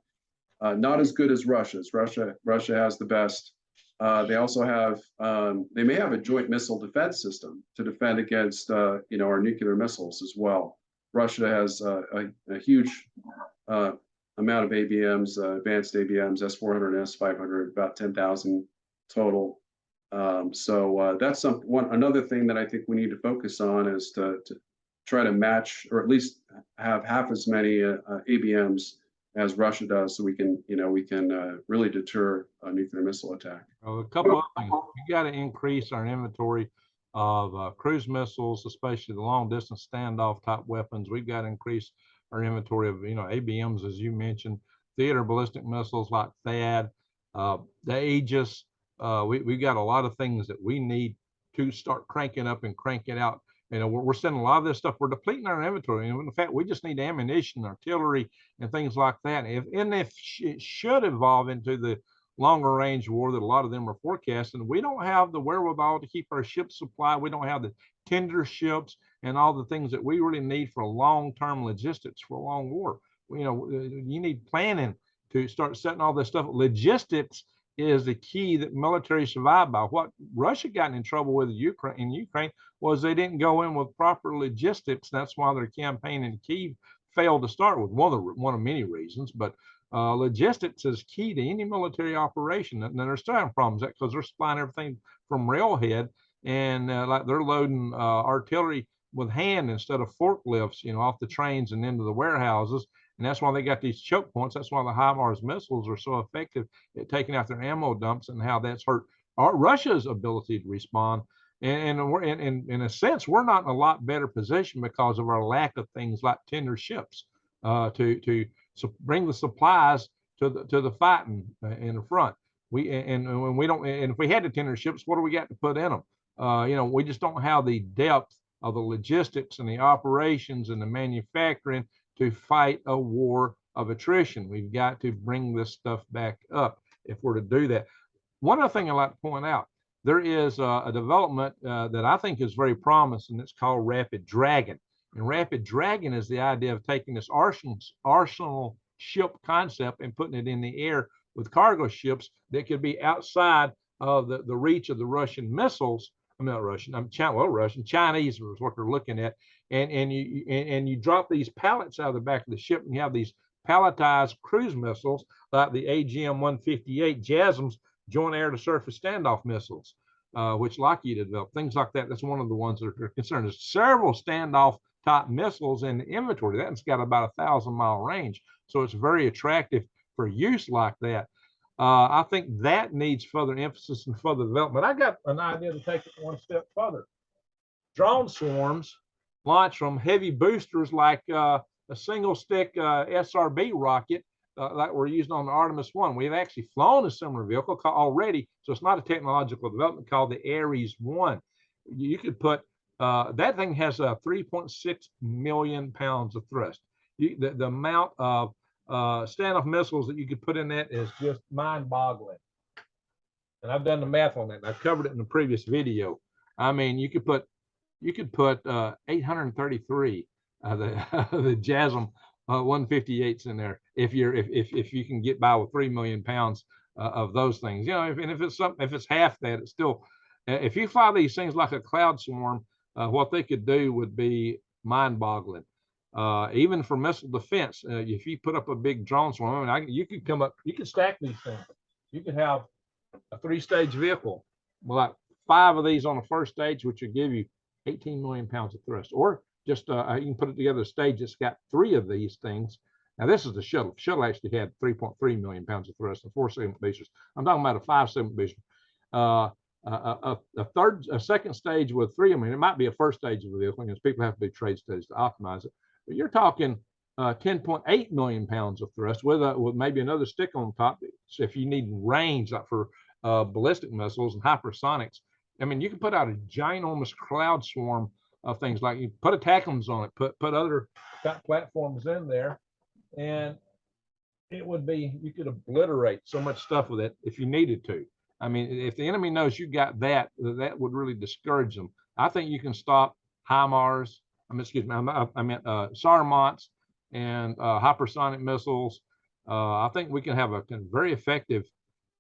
Not as good as Russia's. Russia has the best. They also have they may have a joint missile defense system to defend against our nuclear missiles as well. Russia has a huge amount of ABMs, advanced ABMs, S-400 and S-500, about 10,000 total. So that's another thing that I think we need to focus on is to try to match, or at least have half as many ABMs as Russia does, so we can really deter a nuclear missile attack. Well, a couple of things. We got to increase our inventory of cruise missiles, especially the long distance standoff type weapons. We've got to increase our inventory of, ABMs, as you mentioned, theater ballistic missiles like THAAD, the Aegis. We've got a lot of things that we need to start cranking up and cranking out. We're sending a lot of this stuff. We're depleting our inventory. And in fact, we just need ammunition, artillery, and things like that. If it should evolve into the longer range war that a lot of them are forecasting, we don't have the wherewithal to keep our ships supplied. We don't have the tender ships and all the things that we really need for long-term logistics for a long war. You need planning to start setting all this stuff. Logistics is the key that military survived by. What Russia got in trouble with in Ukraine was they didn't go in with proper logistics. That's why their campaign in Kyiv failed to start with. One of many reasons, but logistics is key to any military operation. And they're still having problems because they're supplying everything from railhead, and like they're loading artillery with hand instead of forklifts, off the trains and into the warehouses. And that's why they got these choke points. That's why the HIMARS missiles are so effective at taking out their ammo dumps, and how that's hurt Russia's ability to respond. And we're in a sense, we're not in a lot better position because of our lack of things like tender ships to bring the supplies to the fighting in the front. We don't, and if we had the tender ships, what do we got to put in them? We just don't have the depth of the logistics and the operations and the manufacturing to fight a war of attrition. We've got to bring this stuff back up if we're to do that. One other thing I'd like to point out, there is a development that I think is very promising. It's called Rapid Dragon. And Rapid Dragon is the idea of taking this arsenal ship concept and putting it in the air with cargo ships that could be outside of the reach of the Russian missiles. I'm not Russian. Chinese is what they're looking at. And you drop these pallets out of the back of the ship, and you have these palletized cruise missiles like the AGM-158 JASSMs, Joint Air to Surface Standoff Missiles, which Lockheed developed. Things like that. That's one of the ones that are concerned. There's several standoff type missiles in the inventory. That's got about 1,000-mile range, so it's very attractive for use like that. I think that needs further emphasis and further development. I got an idea to take it one step further. Drone swarms launch from heavy boosters like a single stick SRB rocket like we're using on the Artemis 1. We've actually flown a similar vehicle already, so it's not a technological development, called the Ares 1. You could put, that thing has 3.6 million pounds of thrust. The amount of standoff missiles that you could put in that is just mind-boggling. And I've done the math on that. I've covered it in the previous video. I mean, you could put 833 the JASSM 158s in there if you can get by with 3 million pounds of those things. If it's half that, it's still, if you fly these things like a cloud swarm, what they could do would be mind-boggling. Even for missile defense, if you put up a big drone swarm, you could stack these things. You could have a 3-stage vehicle, like 5 of these on the first stage, which would give you 18 million pounds of thrust. Or just you can put it together a stage that's got 3 of these things. Now this is the shuttle. The shuttle actually had 3.3 million pounds of thrust and 4 segment boosters. I'm talking about a 5 segment booster. A second stage with 3. I mean, it might be a first stage of the vehicle, because people have to do trade studies to optimize it. But you're talking 10.8 million pounds of thrust with maybe another stick on top. So if you need range, like for ballistic missiles and hypersonics, I mean, you can put out a ginormous cloud swarm of things. Like you put ATACMS on it, put other platforms in there, and it would be, you could obliterate so much stuff with it if you needed to. I mean, if the enemy knows you got that, that would really discourage them. I think you can stop HIMARS. I meant SARMATs and hypersonic missiles. I think we can have a very effective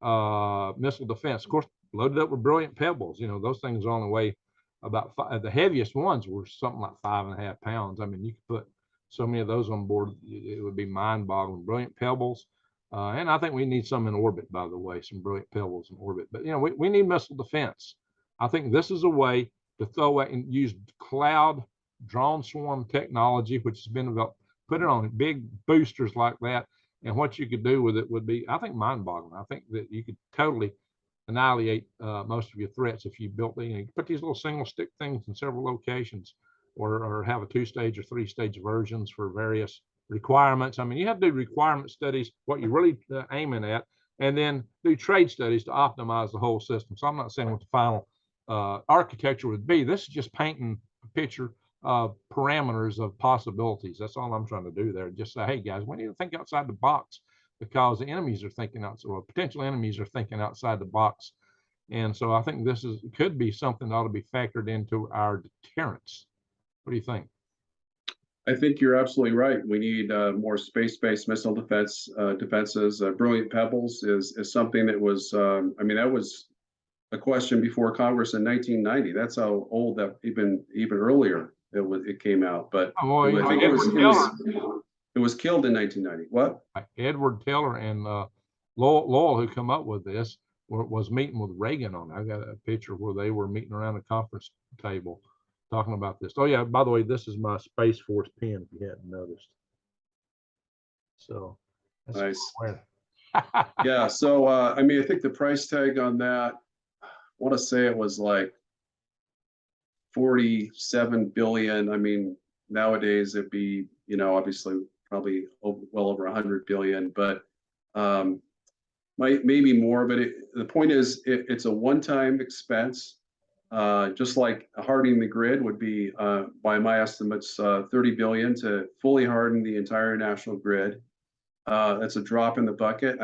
missile defense. Of course, loaded up with brilliant pebbles. Those things are on the way about 5. The heaviest ones were something like 5.5 pounds. I mean, you could put so many of those on board, it would be mind-boggling. Brilliant pebbles. And I think we need some in orbit, by the way, some brilliant pebbles in orbit. But, we need missile defense. I think this is a way to throw it and use cloud drone swarm technology, which has been developed, put it on big boosters like that. And what you could do with it would be, I think, mind-boggling. I think that you could totally annihilate most of your threats if you built, you put these little single stick things in several locations, or have a 2-stage or 3-stage versions for various requirements. I mean, you have to do requirement studies, what you're really aiming at, and then do trade studies to optimize the whole system. So I'm not saying what the final architecture would be. This is just painting a picture of parameters of possibilities. That's all I'm trying to do there. Just say, hey guys, we need to think outside the box, because the enemies are thinking outside, or potential enemies are thinking outside the box. And so I think this could be something that ought to be factored into our deterrence. What do you think? I think you're absolutely right. We need more space-based missile defenses. Brilliant Pebbles is something that was, that was a question before Congress in 1990. That's how old that even earlier it came out. But I think it was killed in 1990. What? Edward Teller and Lowell, who come up with this, was meeting with Reagan on it. I got a picture where they were meeting around a conference table talking about this. Oh yeah, by the way, this is my Space Force pen, if you hadn't noticed. So that's nice. Yeah, so I think the price tag on that, I want to say it was like 47 billion. Nowadays it'd be, obviously probably well over 100 billion, but maybe more. But the point is, it's a one-time expense. Just like hardening the grid would be, by my estimates, 30 billion to fully harden the entire national grid. That's a drop in the bucket.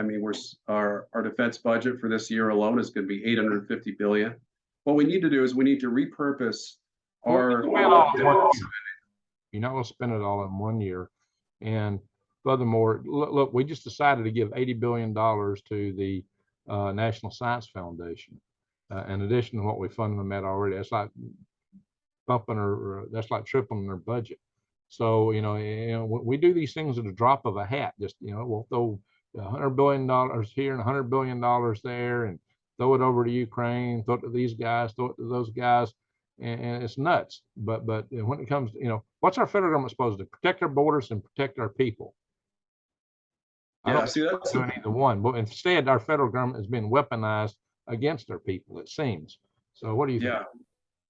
Our defense budget for this year alone is going to be 850 billion. What we need to do is we need to repurpose our. You're not going to spend it all in one year. And furthermore, look, we just decided to give $80 billion to the National Science Foundation. In addition to what we funded them at already. That's like that's like tripling their budget. So, we do these things at a drop of a hat. Just, we'll throw $100 billion here and $100 billion there, and throw it over to Ukraine, throw it to these guys, throw it to those guys. And it's nuts. But when it comes to, what's our federal government supposed to do? Protect our borders and protect our people. I don't see that's doing either one. But instead, our federal government has been weaponized against their people, it seems. So what do you think? Yeah,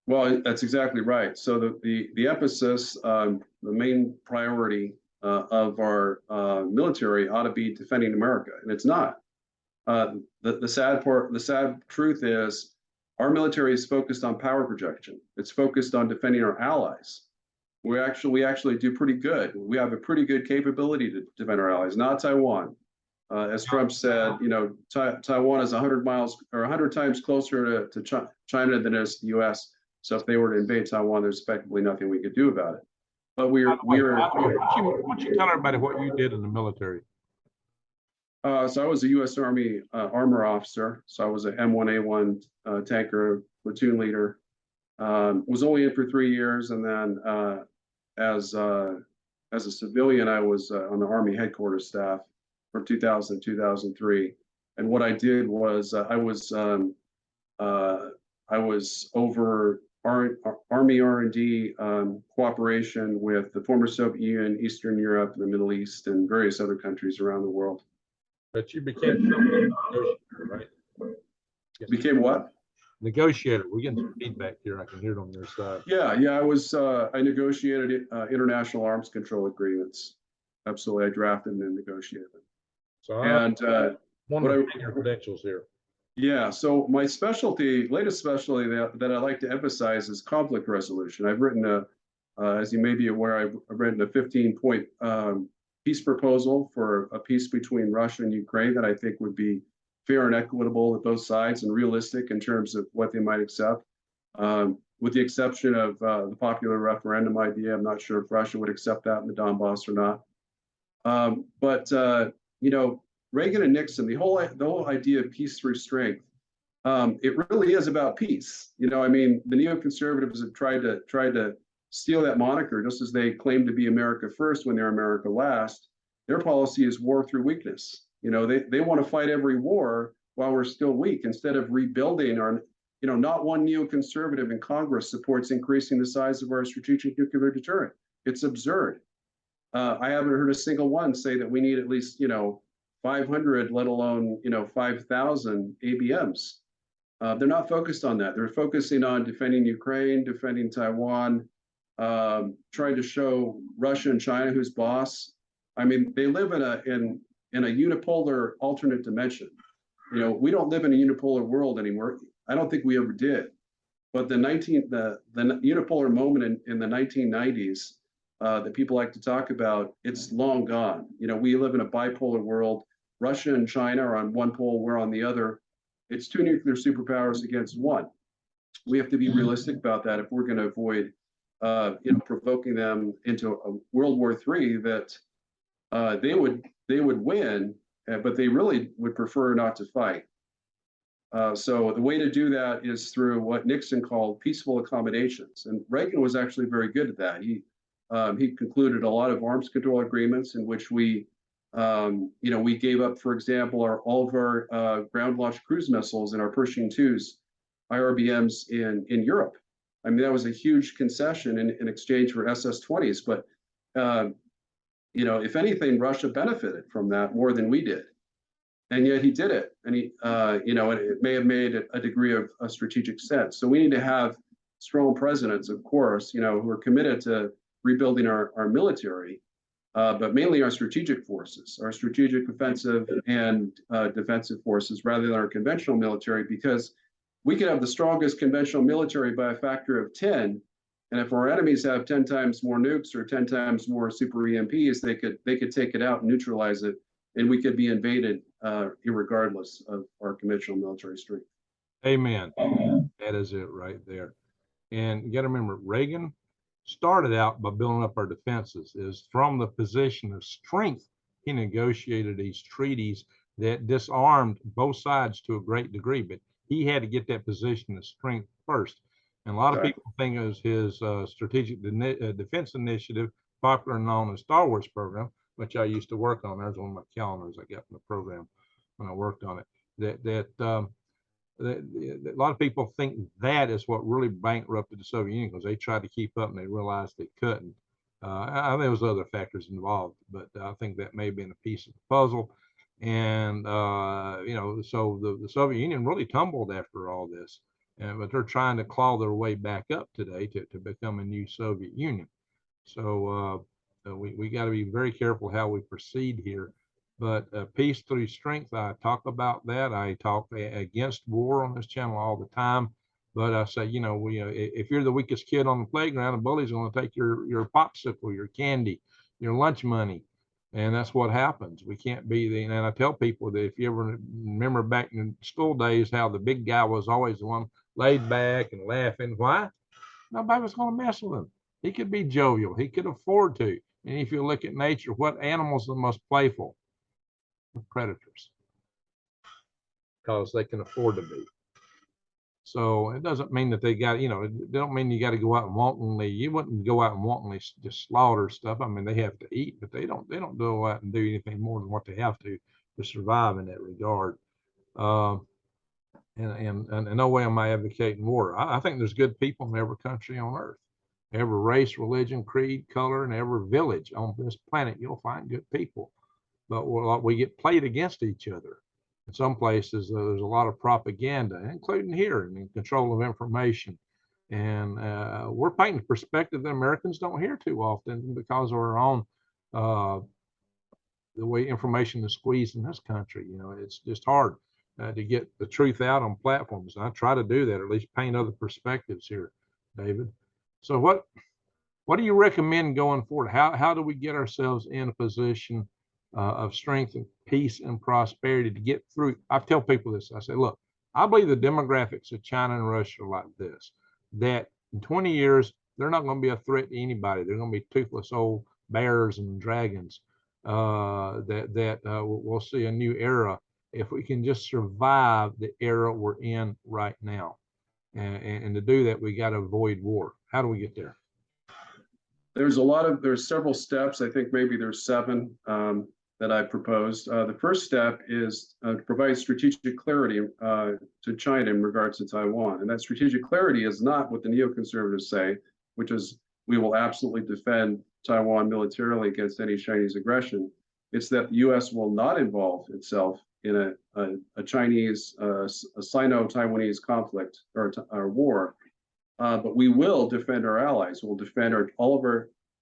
well, that's exactly right. So the emphasis, the main priority of our military ought to be defending America, and it's not. The sad truth is our military is focused on power projection. It's focused on defending our allies. We actually do pretty good. We have a pretty good capability to defend our allies, not Taiwan. As Trump said, Taiwan is 100 miles or 100 times closer to China than it is to the U.S. So if they were to invade Taiwan, there's effectively nothing we could do about it. But why don't you tell everybody what you did in the military? So I was a U.S. Army armor officer. So I was an M1A1 tanker platoon leader. Was only in for 3 years, and then as a civilian, I was on the Army headquarters staff from 2000 to 2003. And what I did was I was over Army R&D cooperation with the former Soviet Union, Eastern Europe, the Middle East, and various other countries around the world. But you became negotiator, right? Became what? Negotiator. We're getting some feedback here. I can hear it on your side. Yeah. I negotiated international arms control agreements. Absolutely, I drafted and negotiated them. So one of your credentials here. Yeah. So my latest specialty that I like to emphasize is conflict resolution. I've written as you may be aware, I've written a 15-point peace proposal for a peace between Russia and Ukraine that I think would be fair and equitable at both sides and realistic in terms of what they might accept. With the exception of the popular referendum idea, I'm not sure if Russia would accept that in the Donbass or not. But Reagan and Nixon, the whole idea of peace through strength, it really is about peace. The neoconservatives have tried to steal that moniker, just as they claim to be America first when they're America last. Their policy is war through weakness. You know, they want to fight every war while we're still weak instead of rebuilding our, you know, not one neoconservative in Congress supports increasing the size of our strategic nuclear deterrent. It's absurd. I haven't heard a single one say that we need at least, you know, 500, let alone, you know, 5,000 ABMs. They're not focused on that. They're focusing on defending Ukraine, defending Taiwan, trying to show Russia and China who's boss. I mean, they live in a unipolar alternate dimension. You know, we don't live in a unipolar world anymore. I don't think we ever did. But the unipolar moment in the 1990s that people like to talk about, it's long gone. You know, we live in a bipolar world. Russia and China are on one pole, we're on the other. It's two nuclear superpowers against one. We have to be realistic about that if we're going to avoid, you know, provoking them into a World War III that they would win, but they really would prefer not to fight. So the way to do that is through what Nixon called peaceful accommodations, and Reagan was actually very good at that. He concluded a lot of arms control agreements in which we, you know, we gave up, for example, all of our ground-launched cruise missiles and our Pershing IIs, IRBMs in Europe. I mean, that was a huge concession in exchange for SS-20s. But you know, if anything, Russia benefited from that more than we did. And yet he did it, and he, you know, it may have made a degree of a strategic sense. So we need to have strong presidents, of course, you know, who are committed to rebuilding our military, but mainly our strategic forces, our strategic offensive and defensive forces, rather than our conventional military, because we could have the strongest conventional military by a factor of 10. And if our enemies have 10 times more nukes or 10 times more super EMPs, they could take it out and neutralize it, and we could be invaded irregardless of our conventional military strength. Amen. That is it right there. And you got to remember, Reagan started out by building up our defenses. Is from the position of strength he negotiated these treaties that disarmed both sides to a great degree, but he had to get that position of strength first. And a lot of people think of his strategic defense initiative, popularly known as Star Wars program, which I used to work on. There's one of my calendars I got from the program when I worked on it. A lot of people think that is what really bankrupted the Soviet Union, because they tried to keep up and they realized they couldn't. I think there was other factors involved, but I think that may have been a piece of the puzzle. And you know, so the Soviet Union really tumbled after all this, but they're trying to claw their way back up today to become a new Soviet Union. So we got to be very careful how we proceed here. But peace through strength, I talk about that. I talk against war on this channel all the time. But I say, you know, if you're the weakest kid on the playground, a bully's going to take your popsicle, your candy, your lunch money. And that's what happens. We can't be and I tell people that if you ever remember back in school days, how the big guy was always the one laid back and laughing. Why? Nobody was going to mess with him. He could be jovial. He could afford to. And if you look at nature, what animals are the most playful? Predators, because they can afford to be. So it doesn't mean that they got, you know, it don't mean you got to go out and wantonly. You wouldn't go out and wantonly just slaughter stuff. I mean, they have to eat, but they don't go out and do anything more than what they have to survive in that regard. And no way am I advocating war. I think there's good people in every country on earth, every race, religion, creed, color, and every village on this planet. You'll find good people. But we get played against each other. In some places, there's a lot of propaganda, including here, and control of information. And we're painting a perspective that Americans don't hear too often because of our own, the way information is squeezed in this country. You know, it's just hard to get the truth out on platforms. And I try to do that, or at least paint other perspectives here, David. So what do you recommend going forward? How do we get ourselves in a position of strength and peace and prosperity to get through? I tell people this. I say, look, I believe the demographics of China and Russia are like this, that in 20 years, they're not going to be a threat to anybody. They're going to be toothless old bears and dragons. We'll see a new era if we can just survive the era we're in right now. And to do that, we got to avoid war. How do we get there? There's several steps. I think maybe there's 7. that I proposed. The first step is to provide strategic clarity to China in regards to Taiwan. And that strategic clarity is not what the neoconservatives say, which is we will absolutely defend Taiwan militarily against any Chinese aggression. It's that the U.S. will not involve itself in a Chinese, a Sino-Taiwanese conflict or war, but we will defend our allies. We'll defend all of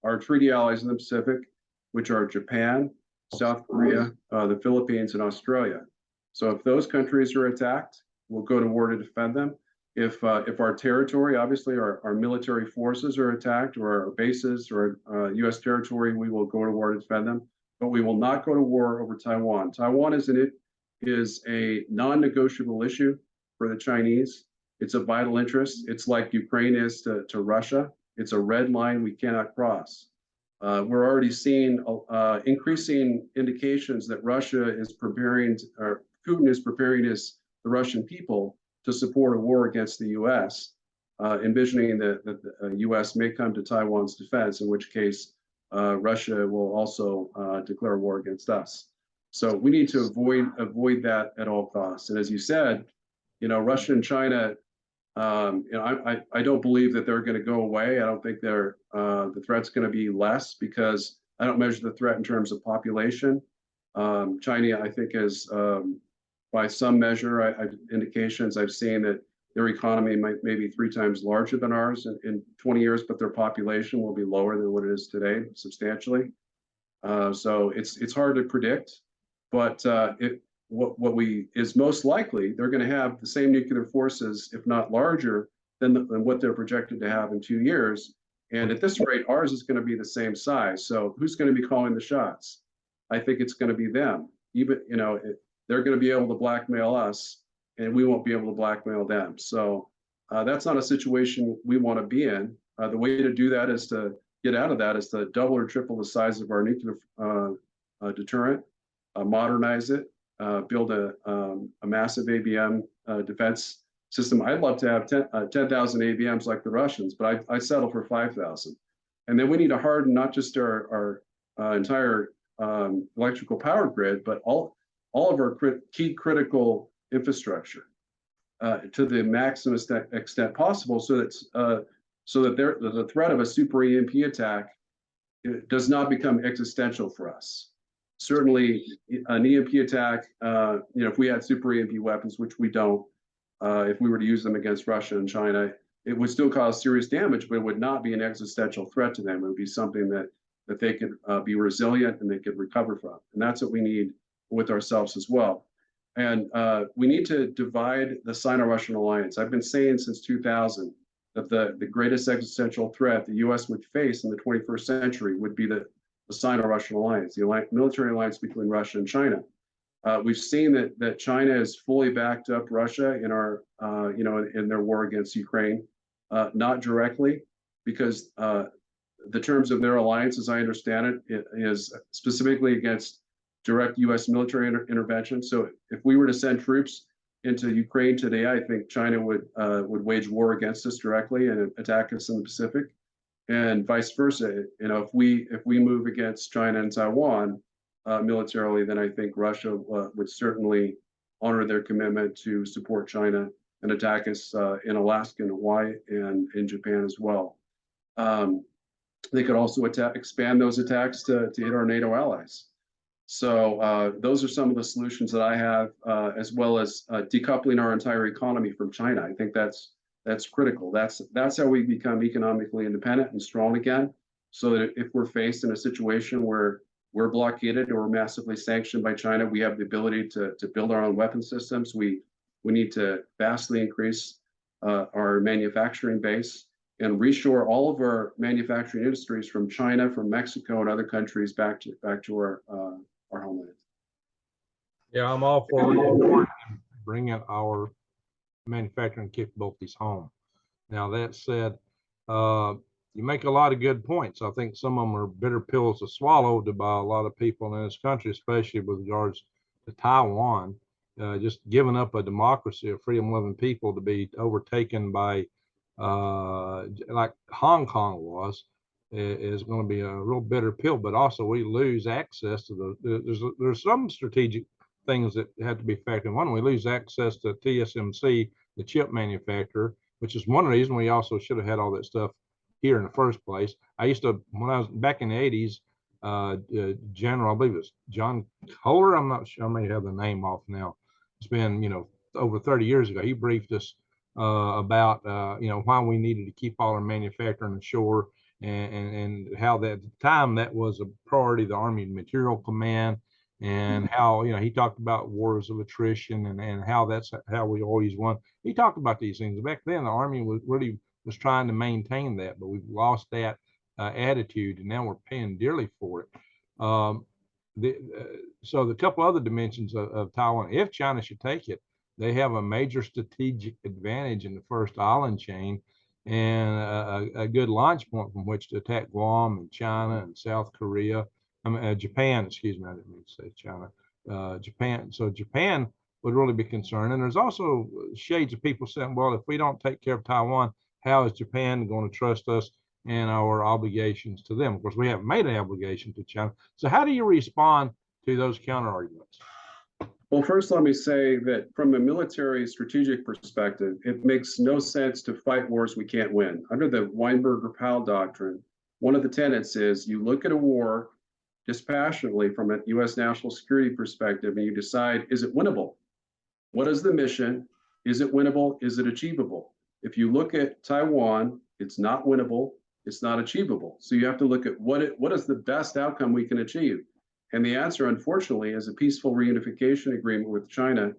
our treaty allies in the Pacific, which are Japan, South Korea, the Philippines, and Australia. So if those countries are attacked, we'll go to war to defend them. If our territory, obviously our military forces are attacked, or our bases or U.S. territory, we will go to war to defend them. But we will not go to war over Taiwan. Taiwan is a non-negotiable issue for the Chinese. It's a vital interest. It's like Ukraine is to Russia. It's a red line we cannot cross. We're already seeing increasing indications that Russia is preparing, or Putin is preparing the Russian people to support a war against the U.S., envisioning that the U.S. may come to Taiwan's defense, in which case Russia will also declare war against us. So we need to avoid that at all costs. And as you said, Russia and China, I don't believe that they're going to go away. I don't think the threat's going to be less, because I don't measure the threat in terms of population. China, I think, is by some measure, indications I've seen that their economy might maybe 3 times larger than ours in 20 years, but their population will be lower than what it is today, substantially. So it's hard to predict, but what is most likely, they're going to have the same nuclear forces, if not larger, than what they're projected to have in 2 years. And at this rate, ours is going to be the same size. So who's going to be calling the shots? I think it's going to be them. Even, they're going to be able to blackmail us, and we won't be able to blackmail them. So that's not a situation we want to be in. The way to do that is to get out of that is to double or triple the size of our nuclear deterrent, modernize it, build a massive ABM defense system. I'd love to have 10,000 ABMs like the Russians, but I settle for 5,000. And then we need to harden not just our entire electrical power grid, but all of our key critical infrastructure to the maximum extent possible, so that the threat of a super EMP attack does not become existential for us. Certainly, an EMP attack, if we had super EMP weapons, which we don't, if we were to use them against Russia and China, it would still cause serious damage, but it would not be an existential threat to them. It would be something that they could be resilient and they could recover from. And that's what we need with ourselves as well. And we need to divide the Sino-Russian alliance. I've been saying since 2000 that the greatest existential threat the U.S. would face in the 21st century would be the Sino-Russian alliance, the military alliance between Russia and China. We've seen that China has fully backed up Russia in in their war against Ukraine, not directly, because the terms of their alliance, as I understand it, is specifically against direct U.S. military intervention. So if we were to send troops into Ukraine today, I think China would wage war against us directly and attack us in the Pacific, and vice versa. If we move against China and Taiwan militarily, then I think Russia would certainly honor their commitment to support China and attack us in Alaska and Hawaii and in Japan as well. They could also expand those attacks to hit our NATO allies. So those are some of the solutions that I have, as well as decoupling our entire economy from China. I think that's critical. That's how we become economically independent and strong again. So that if we're faced in a situation where we're blockaded or massively sanctioned by China, we have the ability to build our own weapon systems. We need to vastly increase our manufacturing base and reshore all of our manufacturing industries from China, from Mexico, and other countries back to our homeland. Yeah, I'm all for bringing our manufacturing capabilities home. Now, that said, you make a lot of good points. I think some of them are bitter pills to swallow by a lot of people in this country, especially with regards to Taiwan. Just giving up a democracy of freedom-loving people to be overtaken by, like Hong Kong was. is going to be a real bitter pill. But also we lose access to there's some strategic things that have to be factored in. One, we lose access to TSMC, the chip manufacturer, which is one reason we also should have had all that stuff here in the first place. I used to, when I was back in the 80s, General, I believe it's John Kohler, I'm not sure, I may have the name off now. It's been, over 30 years ago. He briefed us about, why we needed to keep all our manufacturing ashore, and how that at the time that was a priority of the Army Material Command, and how, he talked about wars of attrition, and how that's how we always won. He talked about these things. Back then, the Army was trying to maintain that, but we've lost that attitude, and now we're paying dearly for it. So the couple other dimensions of Taiwan, if China should take it, they have a major strategic advantage in the first island chain, and a good launch point from which to attack Guam and China and South Korea. Japan, excuse me, I didn't mean to say China. Japan. So Japan would really be concerned. And there's also shades of people saying, well, if we don't take care of Taiwan, how is Japan going to trust us and our obligations to them? Of course, we haven't made an obligation to China. So how do you respond to those counter arguments? Well, first, let me say that from a military strategic perspective, it makes no sense to fight wars we can't win. Under the Weinberger-Powell doctrine, one of the tenets is you look at a war dispassionately from a U.S. national security perspective, and you decide, is it winnable? What is the mission? Is it winnable? Is it achievable? If you look at Taiwan, it's not winnable. It's not achievable. So you have to look at what is the best outcome we can achieve. And the answer, unfortunately, is a peaceful reunification agreement with China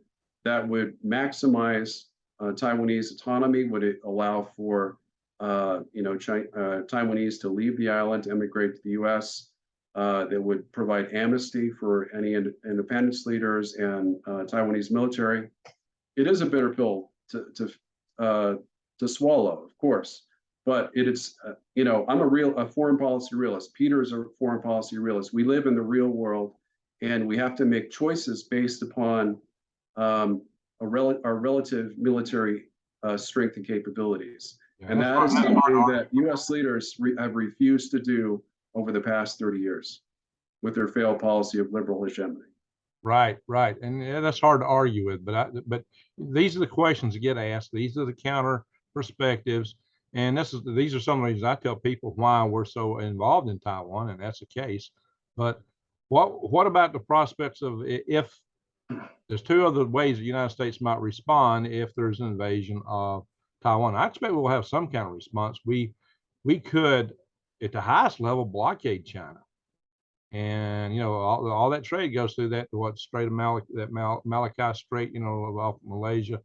that would maximize Taiwanese autonomy. Would it allow for Taiwanese to leave the island, to immigrate to the U.S.? That would provide amnesty for any independence leaders and Taiwanese military. It is a bitter pill to swallow, of course. But it is, I'm a foreign policy realist. Peter's a foreign policy realist. We live in the real world, and we have to make choices based upon our relative military strength and capabilities. Yeah, and that is something that U.S. leaders have refused to do over the past 30 years with their failed policy of liberal hegemony. Right, and that's hard to argue with. But these are the questions that get asked. These are the counter perspectives. And these are some reasons I tell people why we're so involved in Taiwan, and that's the case. But what about the prospects of, if there's two other ways the United States might respond if there's an invasion of Taiwan? I expect we'll have some kind of response. We could, at the highest level, blockade China, and all that trade goes through that Strait of Malacca Strait, off Malaysia.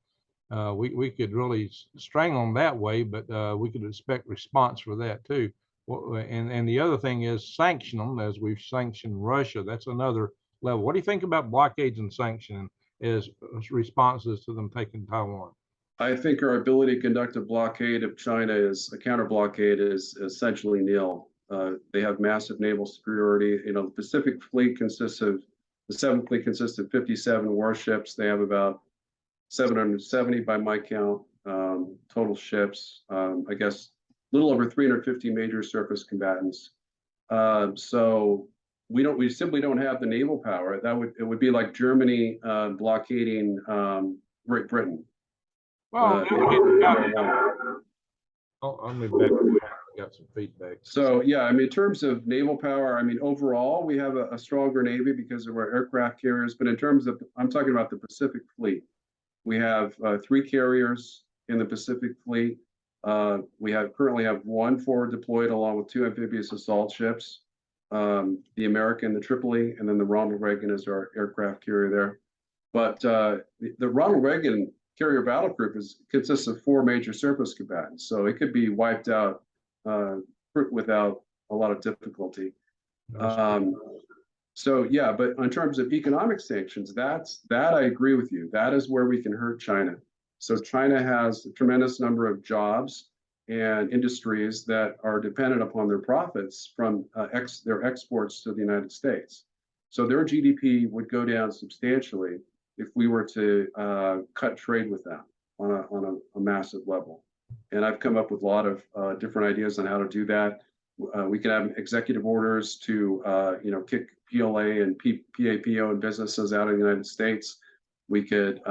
We could really strangle them that way, but we could expect response for that too. And the other thing is sanction them, as we've sanctioned Russia. That's another level. What do you think about blockades and sanctioning as responses to them taking Taiwan? I think our ability to conduct a blockade of China a counter blockade is essentially nil. They have massive naval superiority. The Pacific Fleet the 7th Fleet consists of 57 warships. They have about 770 by my count, total ships. I guess a little over 350 major surface combatants. So we simply don't have the naval power. It would be like Germany blockading Great Britain. Well, I'll move back. I got some feedback. So yeah, in terms of naval power, overall we have a stronger Navy because of our aircraft carriers. But in terms of, I'm talking about the Pacific Fleet. We have 3 carriers in the Pacific Fleet. We currently have 1 forward deployed, along with 2 amphibious assault ships. The American, the Tripoli, and then the Ronald Reagan is our aircraft carrier there. But the Ronald Reagan carrier battle group consists of 4 major surface combatants, so it could be wiped out without a lot of difficulty. So yeah, but in terms of economic sanctions, that I agree with you. That is where we can hurt China. So China has a tremendous number of jobs and industries that are dependent upon their profits from their exports to the United States. So their GDP would go down substantially if we were to cut trade with them on a massive level. And I've come up with a lot of different ideas on how to do that. We can have executive orders to, kick PLA and PAPO and businesses out of the United States. We could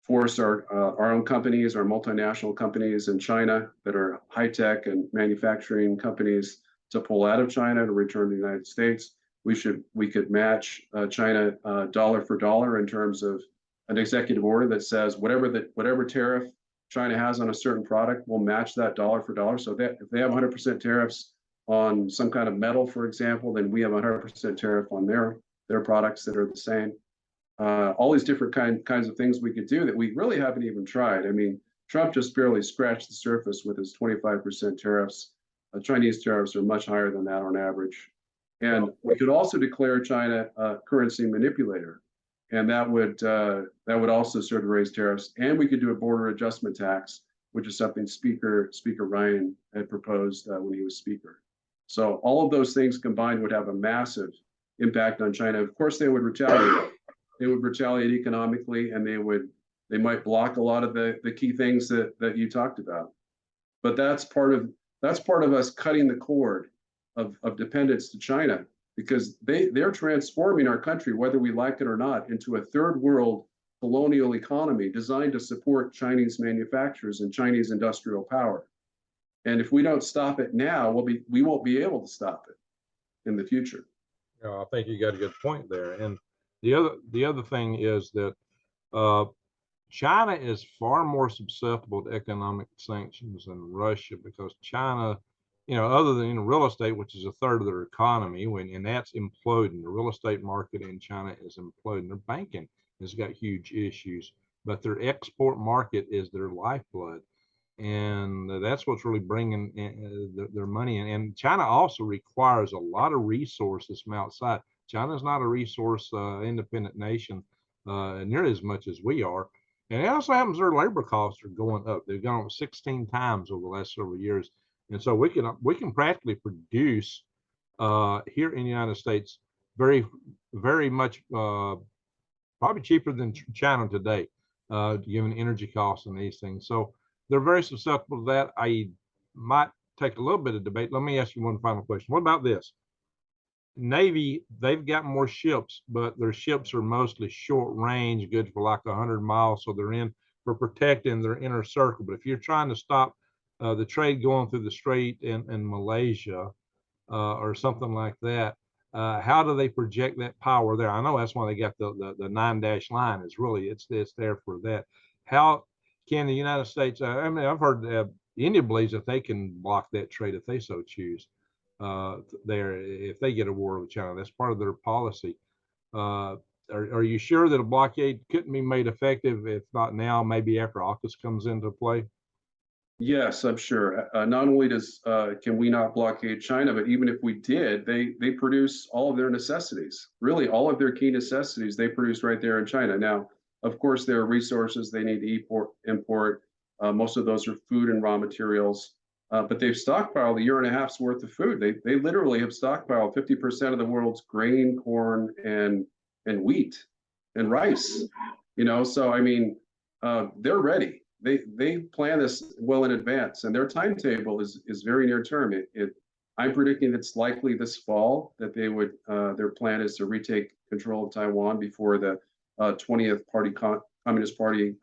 force our own companies, our multinational companies in China that are high tech and manufacturing companies to pull out of China to return to the United States. We could match China dollar for dollar in terms of an executive order that says whatever tariff China has on a certain product, we'll match that dollar for dollar. So that if they have 100% tariffs on some kind of metal, for example, then we have 100% tariff on their products that are the same. All these different kinds of things we could do that we really haven't even tried. I mean, Trump just barely scratched the surface with his 25% tariffs. Chinese tariffs are much higher than that on average. And we could also declare China a currency manipulator, and that would also sort of raise tariffs. And we could do a border adjustment tax, which is something Speaker Ryan had proposed when he was Speaker. So all of those things combined would have a massive impact on China. Of course, they would retaliate. They would retaliate economically, and they might block a lot of the key things that you talked about. But that's part of us cutting the cord of dependence to China, because they're transforming our country, whether we like it or not, into a third world colonial economy designed to support Chinese manufacturers and Chinese industrial power. And if we don't stop it now, we won't be able to stop it in the future. I think you got a good point there. And the other thing is that China is far more susceptible to economic sanctions than Russia, because China, other than real estate, which is a third of their economy, and that's imploding. The real estate market in China is imploding. Their banking has got huge issues, but their export market is their lifeblood. And that's what's really bringing their money in. And China also requires a lot of resources from outside. China's not a resource independent nation nearly as much as we are. And it also happens their labor costs are going up. They've gone up 16 times over the last several years. And so we can practically produce here in the United States very, very much probably cheaper than China today, given energy costs and these things. So they're very susceptible to that. I might take a little bit of debate. Let me ask you one final question. What about this? Navy, they've got more ships, but their ships are mostly short range, good for like 100 miles. So they're in for protecting their inner circle. But if you're trying to stop the trade going through the strait in Malaysia or something like that, how do they project that power there? I know that's why they got the 9-dash line. It's there for that. How can the United States? I mean, I've heard India believes that they can block that trade if they so choose. There, if they get a war with China, that's part of their policy. Are you sure that a blockade couldn't be made effective? If not now, maybe after AUKUS comes into play? Yes, I'm sure. Not only can we not blockade China, but even if we did, they produce all of their necessities. Really, all of their key necessities they produce right there in China. Now, of course, there are resources they need to import. Most of those are food and raw materials. But they've stockpiled a year and a half's worth of food. They literally have stockpiled 50% of the world's grain, corn, and wheat and rice. So I mean, they're ready. They plan this well in advance, and their timetable is very near term. I'm predicting it's likely this fall that they would. Their plan is to retake control of Taiwan before the 20th Communist Party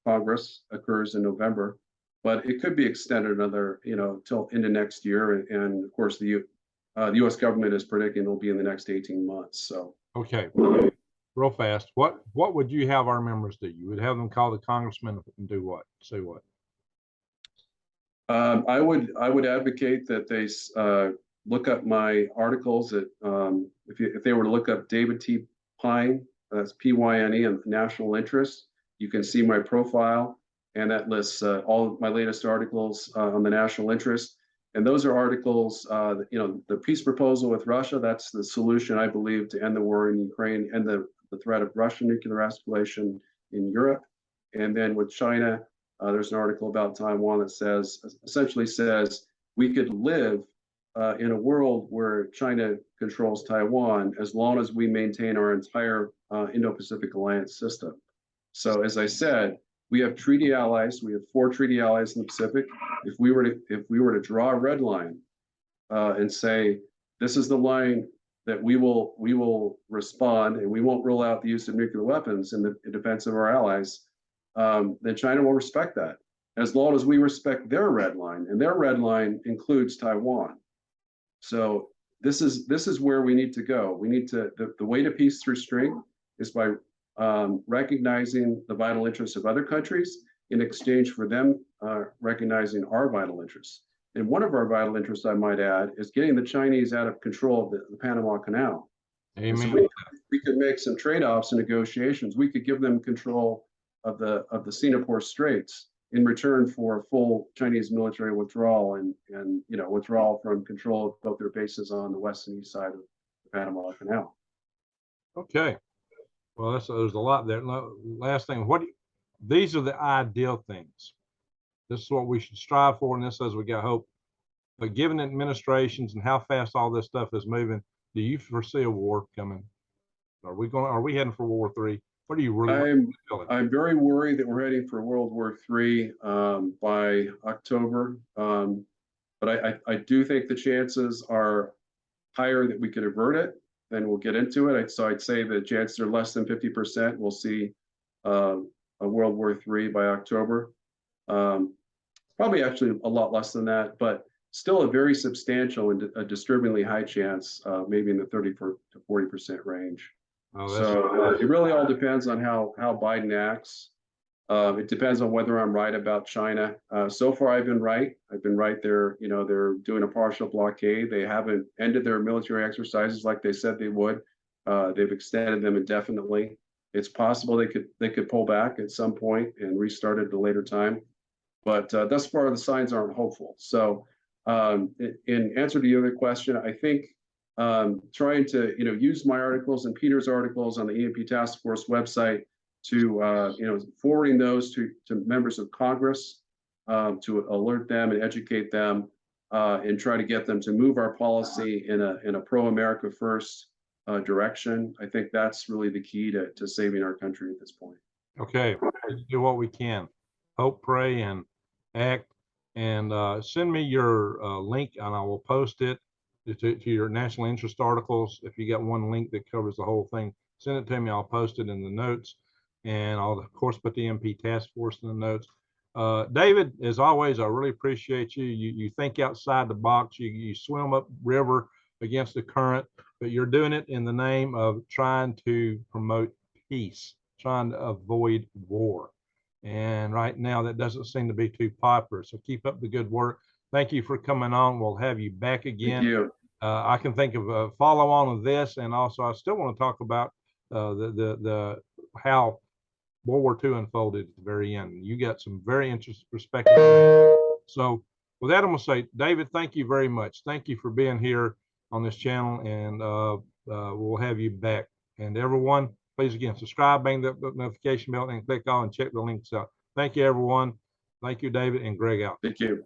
Congress occurs in November. But it could be extended another, till into next year. And of course, the U.S. government is predicting it'll be in the next 18 months. So okay, real fast. What would you have our members do? You would have them call the congressman and do what? Say what? I would advocate that they look up my articles. That if they were to look up David T. Pyne, that's Pyne, and national interest, you can see my profile. And that lists all of my latest articles on the national interest. And those are articles, the peace proposal with Russia, that's the solution, I believe, to end the war in Ukraine and the threat of Russian nuclear escalation in Europe. And then with China, there's an article about Taiwan that essentially says we could live in a world where China controls Taiwan as long as we maintain our entire Indo-Pacific Alliance system. So as I said, We have treaty allies. We have 4 treaty allies in the Pacific. If we were to draw a red line and say this is the line that we will respond, and we won't rule out the use of nuclear weapons in defense of our allies, then China will respect that, as long as we respect their red line, and their red line includes Taiwan. So this is where we need to go. We need to the way to peace through strength is by recognizing the vital interests of other countries in exchange for them recognizing our vital interests. And one of our vital interests, I might add, is getting the Chinese out of control of the Panama Canal. Amen. So we could make some trade-offs and negotiations. We could give them control of the Singapore Straits in return for full Chinese military withdrawal and withdrawal from control of both their bases on the west and east side of the Panama Canal. Okay. Well, there's a lot there. Last thing, these are the ideal things. This is what we should strive for, and this says we got hope. But given administrations and how fast all this stuff is moving, do you foresee a war coming? Are we heading for World War III? What are you really feeling? I'm very worried that we're heading for World War III by October. But I do think the chances are higher that we could avert it. Then we'll get into it. So I'd say the chances are less than 50%. We'll see a World War III by October. Probably actually a lot less than that, but still a very substantial and a disturbingly high chance, maybe in the 30 to 40% range. Oh, so it really all depends on how Biden acts. It depends on whether I'm right about China. So far, I've been right. They're doing a partial blockade. They haven't ended their military exercises like they said they would. They've extended them indefinitely. It's possible they could pull back at some point and restart it at a later time. But thus far, the signs aren't hopeful. So in answer to the other question, I think trying to use my articles and Peter's articles on the EMP Task Force website to forwarding those to members of Congress to alert them and educate them and try to get them to move our policy in a pro-America first direction. I think that's really the key to saving our country at this point. Okay, let's do what we can. Hope, pray, and act. And send me your link, and I will post it to your national interest articles. If you got one link that covers the whole thing, send it to me. I'll post it in the notes, and I'll of course put the MP Task Force in the notes. David, as always, I really appreciate you. You think outside the box. You swim up river against the current, but you're doing it in the name of trying to promote peace, trying to avoid war. And right now, that doesn't seem to be too popular. So keep up the good work. Thank you for coming on. We'll have you back again. Thank you. I can think of a follow-on of this, and also I still want to talk about the how World War II unfolded at the very end. You got some very interesting perspective on that. So with that, I'm going to say, David, thank you very much. Thank you for being here on this channel, and we'll have you back. And everyone, please again, subscribe, bang the notification bell, and click on and check the links out. Thank you, everyone. Thank you, David, and Greg out. Thank you.